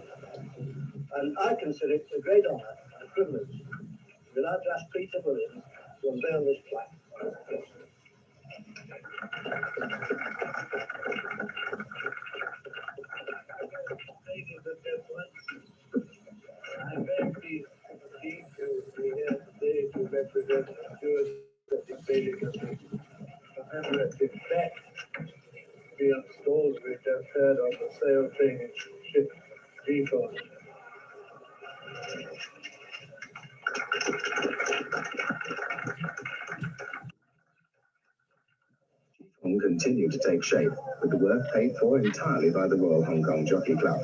S6: And I consider it a great honour and privilege to be allowed to ask Peter Williams to unveil this plaque. Ladies and gentlemen, I'm very pleased to be here today to represent the stewards of the sailing company. Remember, it's in fact to be installed with the third of the sail training ship G-Kong.
S5: G-Fung continued to take shape, with the work paid for entirely by the Royal Hong Kong Jockey Club.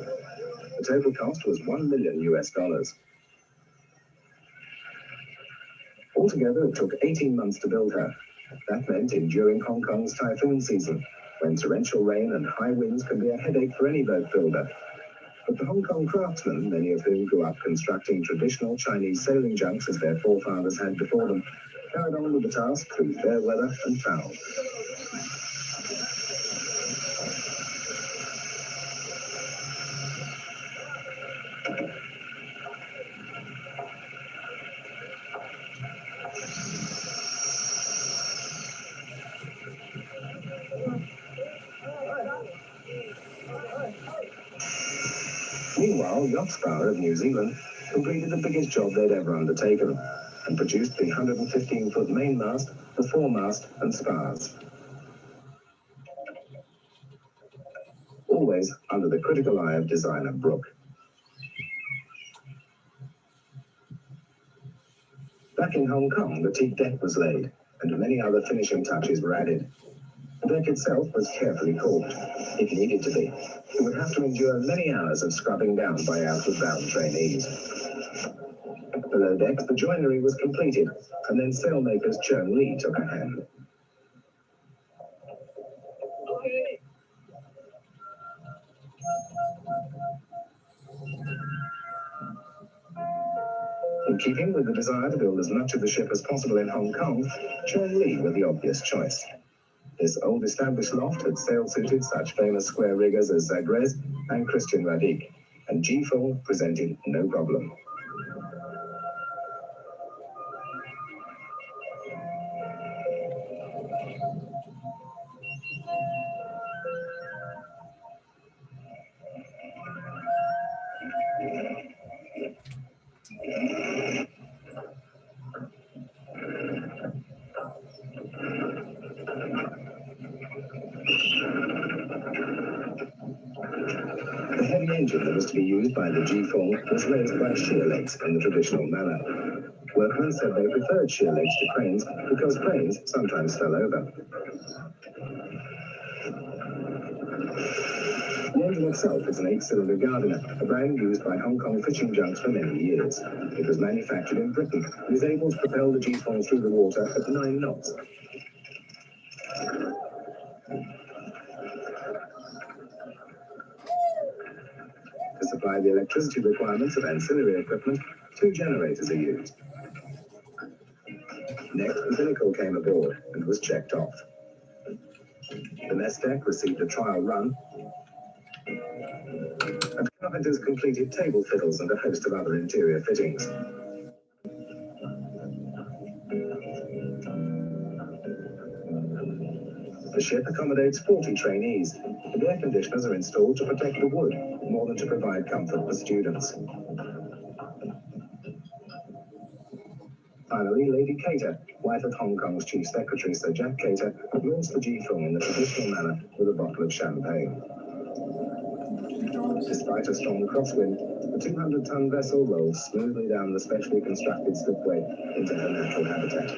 S5: The total cost was $1 million US. Altogether, it took 18 months to build her. That meant enduring Hong Kong's typhoon season, when torrential rain and high winds can be a headache for any boat builder. But the Hong Kong craftsmen, many of whom grew up constructing traditional Chinese sailing junks as their forefathers had before them, carried on with the task through fair weather and foul. Meanwhile, Yacht Spar of New Zealand completed the biggest job they'd ever undertaken and produced the 115-foot mainmast, the foremast and spars. Always under the critical eye of designer Brooke. Back in Hong Kong, the teak deck was laid and many other finishing touches were added. The deck itself was carefully caulked. It needed to be. It would have to endure many hours of scrubbing down by Outward Bound trainees. Below decks, the joinery was completed, and then sailmakers Cheung Lee took a hand. In keeping with the desire to build as much of the ship as possible in Hong Kong, Cheung Lee were the obvious choice. This old established loft had sail-suited such famous square riggers as Zagres and Christian Radic, and G-Fung presented no problem. engine that was to be used by the G-Fong was raised by shear legs in the traditional manner. Workmen said they preferred shear legs to cranes because cranes sometimes fell over. The engine itself is an 8-cylinder Gardiner, a brand used by Hong Kong fishing junks for many years. It was manufactured in Britain and is able to propel the G-Fong through the water at 9 knots. To supply the electricity requirements of ancillary equipment, 2 generators are used. Next, the binnacle came aboard and was checked off. The mess deck received a trial run, and carpenters completed table fiddles and a host of other interior fittings. The ship accommodates 40 trainees, and air conditioners are installed to protect the wood more than to provide comfort for students. Finally, Lady Cater, wife of Hong Kong's Chief Secretary Sir Jack Cater, launched the G-Fong in the traditional manner with a bottle of champagne. Despite a strong crosswind, the 200-ton vessel rolled smoothly down the specially constructed slipway into her natural habitat.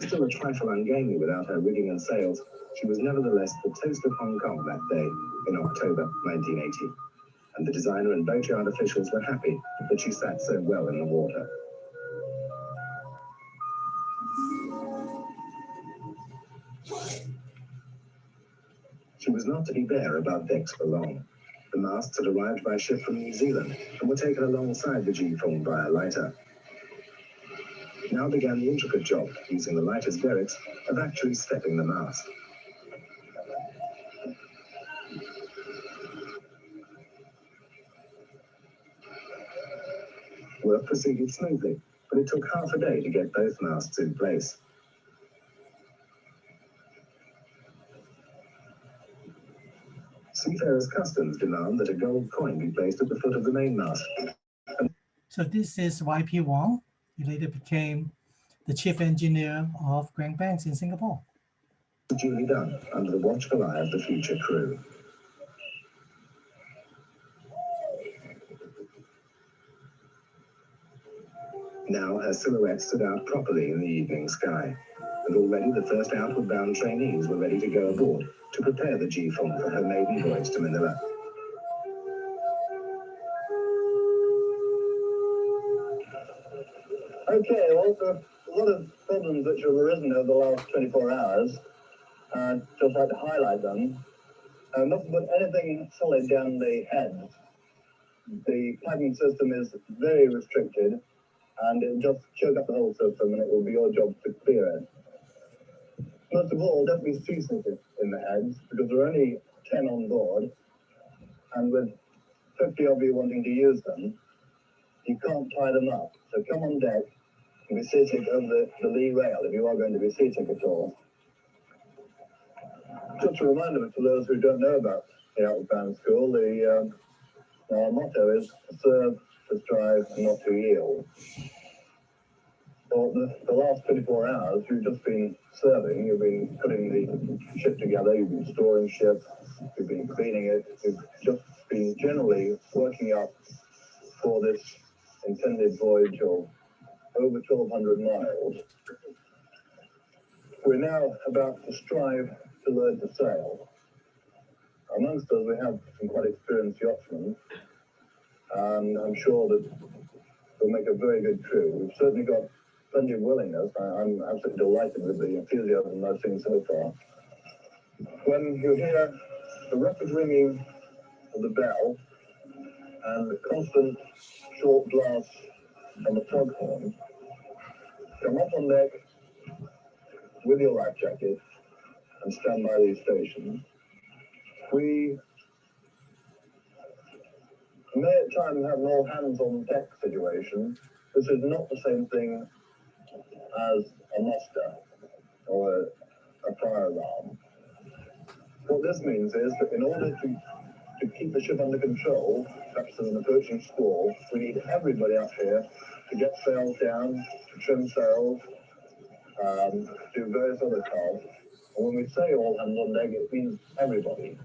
S5: Still a trifle ungainly without her rigging and sails, she was nevertheless the toast of Hong Kong that day in October 1980. And the designer and boatyard officials were happy that she sat so well in the water. She was not to be there above decks for long. The masts had arrived by ship from New Zealand and were taken alongside the G-Fong by a lighter. Now began the intricate job, using the lighter's derricks, of actually stepping the mast. Work proceeded smoothly, but it took half a day to get both masts in place. Seafarers' customs demand that a gold coin be placed at the foot of the mainmast.
S1: So this is Y.P. Wong. He later became the chief engineer of Grand Banks in Singapore.
S5: Duly done under the watchful eye of the future crew. Now her silhouette stood out properly in the evening sky, and already the first outward bound trainees were ready to go aboard to prepare the G-Fong for her maiden voyage to Manila.
S6: Okay, well, there are a lot of problems which have arisen over the last 24 hours. Just like to highlight them. Not to put anything solid down the head. The piping system is very restricted, and it'll just choke up the whole system, and it will be your job to clear it. Most of all, don't be seasick in the heads, because there are only 10 on board, and with 50 of you wanting to use them, you can't tie them up. So come on deck and be seasick over the lee rail if you are going to be seasick at all. Just a reminder for those who don't know about the Outward Bound School, our motto is to serve, to strive, and not to yield. For the last 24 hours, you've just been serving, you've been putting the ship together, you've been storing ship, you've been cleaning it, you've just been generally working up for this intended voyage of over 1,200 miles. We're now about to strive to learn to sail. Amongst us, we have some quite experienced yachtsmen, and I'm sure that we'll make a very good crew. We've certainly got plenty of willingness. I'm absolutely delighted with the enthusiasm I've seen so far. When you hear the rapid ringing of the bell and the constant short blasts on the foghorn, come up on deck with your life jacket and stand by these stations. We may at times have an all hands on deck situation. This is not the same thing as a muster or a fire alarm. What this means is that in order to keep the ship under control, perhaps in an approaching squall, we need everybody up here to get sails down, to trim sails, do various other tasks, And when we say all hands on deck, it means everybody,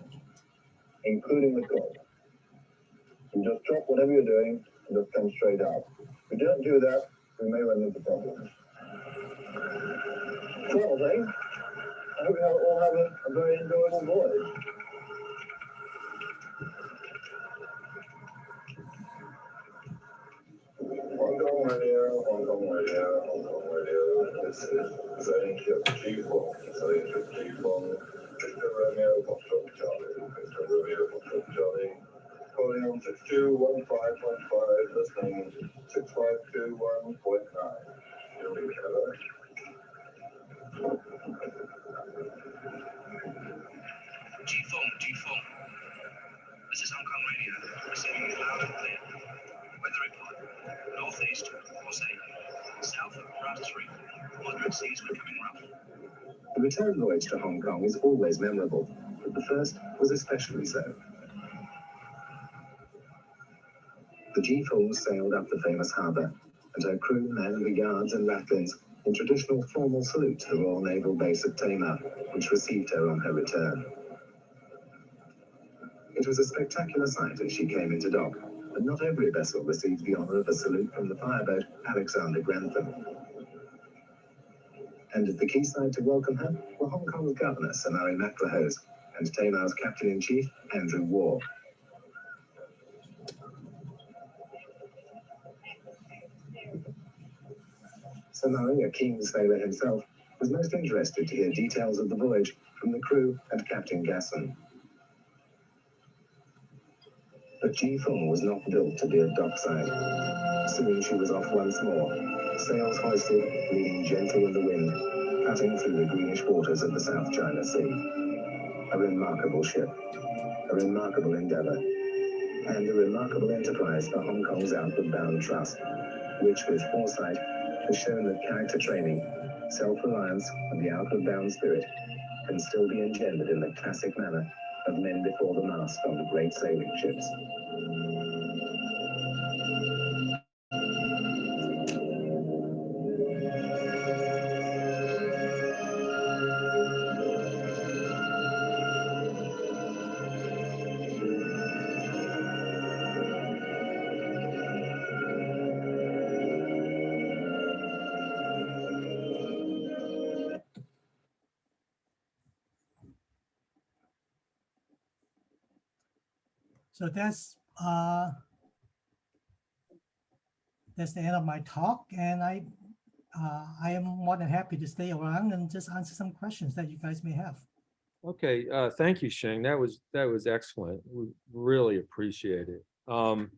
S6: including the cook. You just drop whatever you're doing and just come straight out. If we don't do that, we may run into problems. Well then, I hope you all have a very enjoyable voyage. Hong Kong Radio, Hong Kong Radio, Hong Kong Radio. This is Zane Ship G4. Zane Ship G4. Mr. Romeo Foxtrot Charlie. Mr. Romeo Foxtrot Charlie. Calling on 6215.5, listening 6521.9. Here we go. G4. This is Hong Kong Radio, receiving you loud and clear. Weather report, northeast, force 8, south of Francis Reef, moderate seas becoming rough.
S5: The return voyage to Hong Kong is always memorable, but the first was especially so. The G4 sailed up the famous harbour, and her crew manned the yards and ratlins in traditional formal salute to the Royal Naval Base at Tamar, which received her on her return. It was a spectacular sight as she came into dock, but not every vessel received the honour of a salute from the fireboat Alexander Grantham. And at the quayside to welcome her were Hong Kong's governor, Sir Murray MacLehose, and Tamar's captain-in-chief, Andrew Waugh. Sir Murray, a keen sailor himself, was most interested to hear details of the voyage from the crew and Captain Gasson. But G4 was not built to be a dockside. Soon she was off once more, sails hoisted, leaning gently in the wind, cutting through the greenish waters of the South China Sea. A remarkable ship, a remarkable endeavour, and a remarkable enterprise for Hong Kong's outward bound trust, which with foresight has shown that character training, self-reliance, and the outward bound spirit can still be engendered in the classic manner of men before the mast on the great sailing ships.
S1: So that's the end of my talk, and I am more than happy to stay around and just answer some questions that you guys may have.
S2: Okay, thank you, Shing. That was excellent. We really appreciate it. What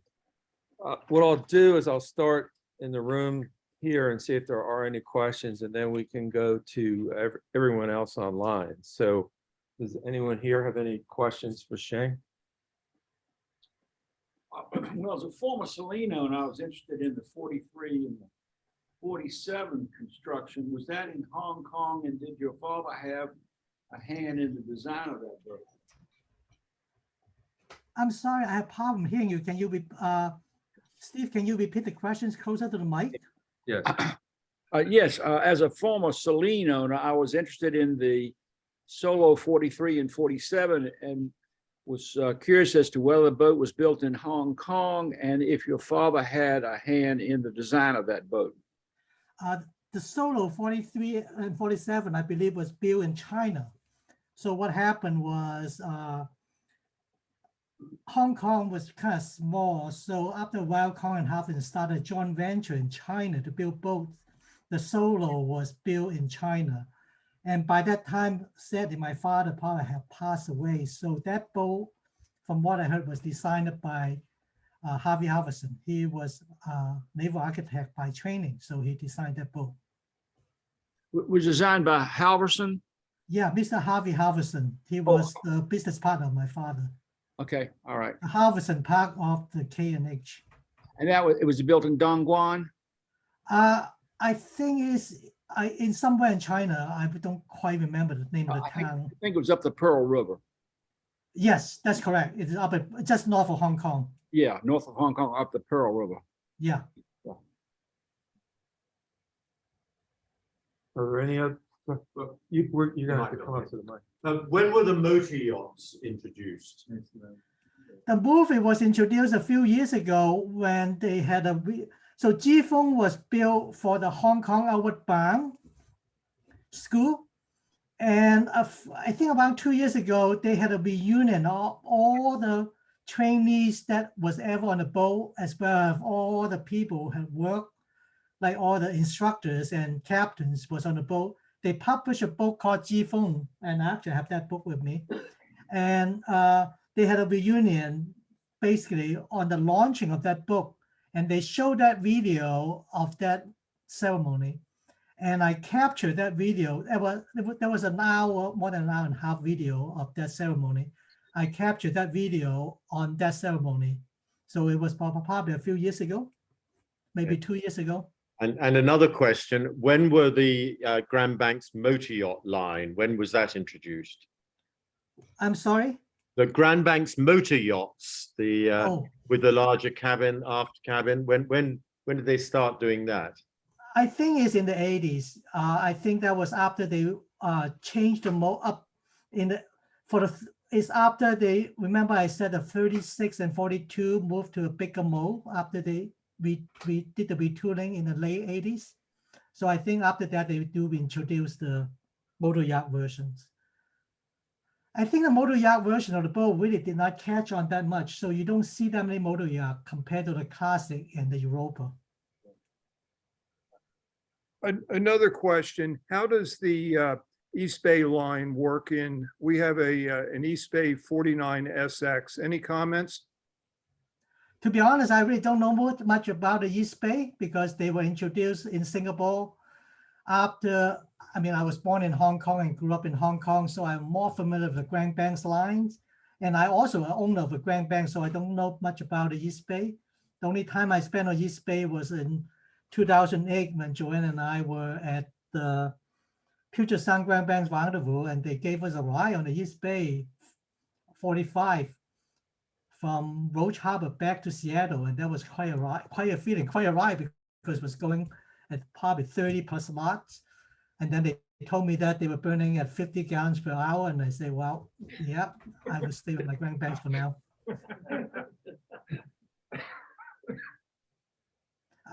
S2: I'll do is I'll start in the room here and see if there are any questions, and then we can go to everyone else online. So does anyone here have any questions for Shing?
S7: Well, as a former Salino, and I was interested in the 43 and the 47 construction. Was that in Hong Kong, and did your father have a hand in the design of that boat?
S1: I'm sorry, I have a problem hearing you. Can you be, Steve, can you repeat the questions closer to the mic?
S2: Yes.
S7: Yes, as a former Salino, I was interested in the Solo 43 and 47 and was curious as to whether the boat was built in Hong Kong and if your father had a hand in the design of that boat.
S1: The Solo 43 and 47, I believe, was built in China. So what happened was Hong Kong was kind of small. So after a while, Kong and Hafen started a joint venture in China to build boats. The Solo was built in China. And by that time, sadly, my father probably had passed away. So that boat, from what I heard, was designed by Harvey Halverson. He was a naval architect by training, so he designed that boat.
S7: Was designed by Halverson?
S1: Yeah, Mr. Harvey Halverson. He was the business partner of my father.
S7: Okay, all right.
S1: The Halverson part of the K&H.
S7: And that was, it was built in Dongguan?
S1: I think it's in somewhere in China. I don't quite remember the name of the town.
S7: I think it was up the Pearl River.
S1: Yes, that's correct. It's up at, just north of Hong Kong.
S7: Yeah, north of Hong Kong, up the Pearl River.
S1: Yeah.
S2: Are there any You're gonna have to come up to the mic.
S8: When were the motor yachts introduced?
S1: The movie was introduced a few years ago when they had so Jifeng was built for the Hong Kong Outward Bound school. And I think about 2 years ago, they had a reunion of all the trainees that was ever on the boat, as well as all the people who had worked, like all the instructors and captains was on the boat. They published a book called Jifeng, and I actually have that book with me. And they had a reunion basically on the launching of that book. And they showed that video of that ceremony. And I captured that video. There was an hour, more than an hour and a half video of that ceremony. I captured that video on that ceremony. So it was probably a few years ago, maybe 2 years ago.
S8: And another question, when were the Grand Banks motor yacht line, when was that introduced?
S1: I'm sorry?
S8: The Grand Banks motor yachts, with the larger cabin, aft cabin, when did they start doing that?
S1: I think it's in the 80s. I think that was after they changed the mold up it's after they, remember I said the 36 and 42 moved to a bigger mold after we did the retooling in the late 80s. So I think after that they do introduce the motor yacht versions. I think the motor yacht version of the boat really did not catch on that much. So you don't see that many motor yacht compared to the classic and the Europa.
S9: Another question, how does the East Bay line work in, we have an East Bay 49SX, any comments?
S1: To be honest, I really don't know much about the East Bay because they were introduced in Singapore after, I was born in Hong Kong and grew up in Hong Kong, so I'm more familiar with the Grand Banks lines. And I also an owner of the Grand Banks, so I don't know much about the East Bay. The only time I spent on East Bay was in 2008 when Joanne and I were at the Puget Sound Grand Banks Rendezvous, and they gave us a ride on the East Bay 45 from Roach Harbor back to Seattle, and that was quite a ride, quite a ride because it was going at probably 30 plus knots. And then they told me that they were burning at 50 gallons per hour, and I say, well, yeah, I will stay with my Grand Banks for now.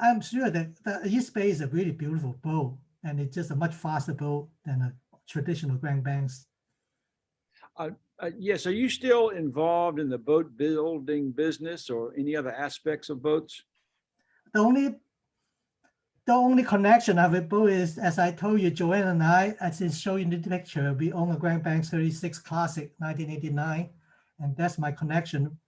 S1: I'm sure that the East Bay is a really beautiful boat, and it's just a much faster boat than a traditional Grand Banks.
S7: Yes, are you still involved in the boat building business or any other aspects of boats?
S1: The only connection of a boat is, as I told you, Joanne and I, as is shown in the picture, we own a Grand Banks 36 Classic 1989, and that's my connection.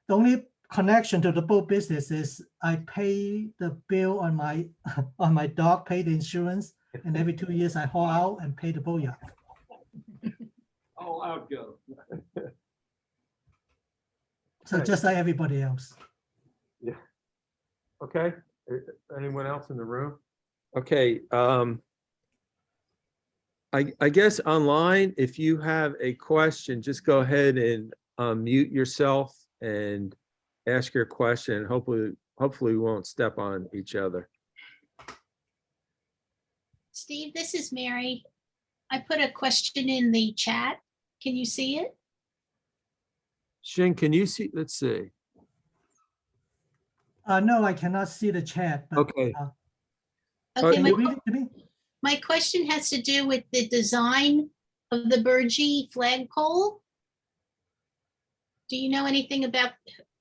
S1: The only connection to the boat business is I pay the bill on my dock, pay the insurance, and every 2 years I haul out and pay the boat yacht.
S7: All out go.
S1: So just like everybody else.
S2: Yeah. Okay. Anyone else in the room? Okay. I guess online, if you have a question, just go ahead and mute yourself and ask your question. Hopefully we won't step on each other.
S10: Steve, this is Mary. I put a question in the chat. Can you see it?
S2: Shing, can you see? Let's see.
S1: No, I cannot see the chat. But,
S2: Okay.
S10: Okay,
S1: can you read it to me?
S10: my question has to do with the design of the Burgee flagpole. Do you know anything about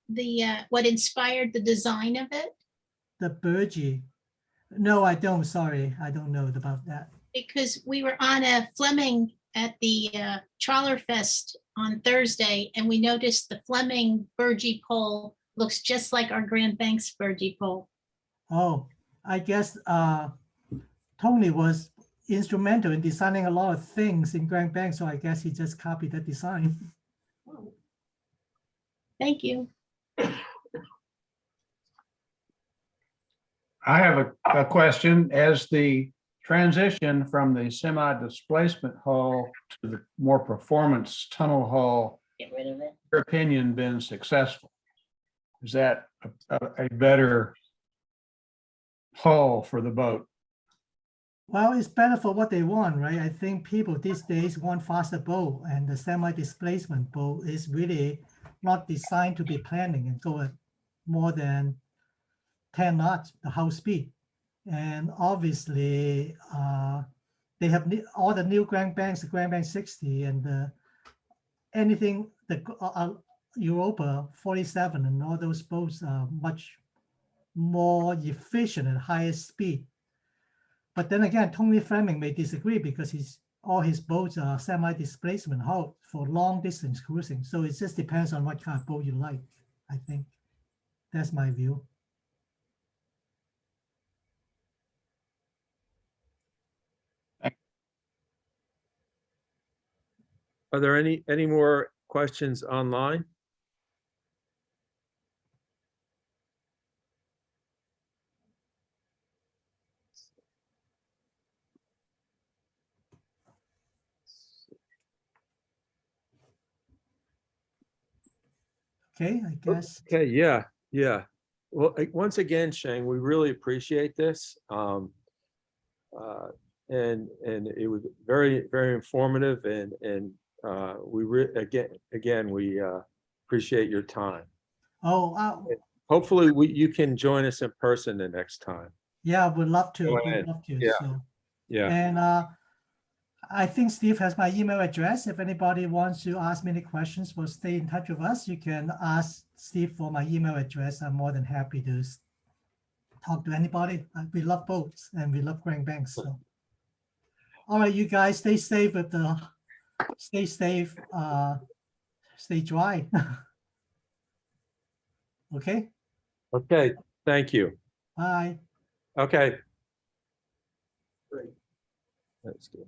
S10: the what inspired the design of it?
S1: The Burgee. No, I don't. Sorry, I don't know about that.
S10: Because we were on a Fleming at the Trawler Fest on Thursday, and we noticed the Fleming Burgee pole looks just like our Grand Banks Burgee pole.
S1: Oh, I guess Tony was instrumental in designing a lot of things in Grand Banks, so I guess he just copied that design.
S10: Thank you.
S11: I have a question. As the transition from the semi-displacement hull to the more performance tunnel hull,
S10: Get rid of it.
S11: in your opinion, been successful? Is that a better hull for the boat?
S1: Well, it's better for what they want, right? I think people these days want faster boat, and the semi-displacement boat is really not designed to be planning and go at more than 10 knots, the house speed. And obviously, they have all the new Grand Banks, the Grand Banks 60, and anything, the Europa 47, and all those boats are much more efficient at higher speed. But then again, Tony Fleming may disagree because all his boats are semi-displacement hull for long distance cruising. So it just depends on what kind of boat you like, I think. That's my view.
S2: Are there any more questions online?
S1: Okay, I guess.
S2: Okay, yeah. Well, once again, Shang, we really appreciate this. And it was very, very informative, and we again we appreciate your time.
S1: Oh,
S2: Hopefully you can join us in person the next time.
S1: yeah, would love to.
S2: Go
S1: Would
S2: ahead.
S1: love to.
S2: Yeah.
S1: So,
S2: Yeah.
S1: and I think Steve has my email address. If anybody wants to ask me any questions or stay in touch with us, you can ask Steve for my email address. I'm more than happy to talk to anybody. We love boats and we love Grand Banks. So, all right, you guys stay safe stay safe, stay dry. Okay.
S2: Okay. Thank you.
S1: Bye.
S2: Okay. Great. That's good.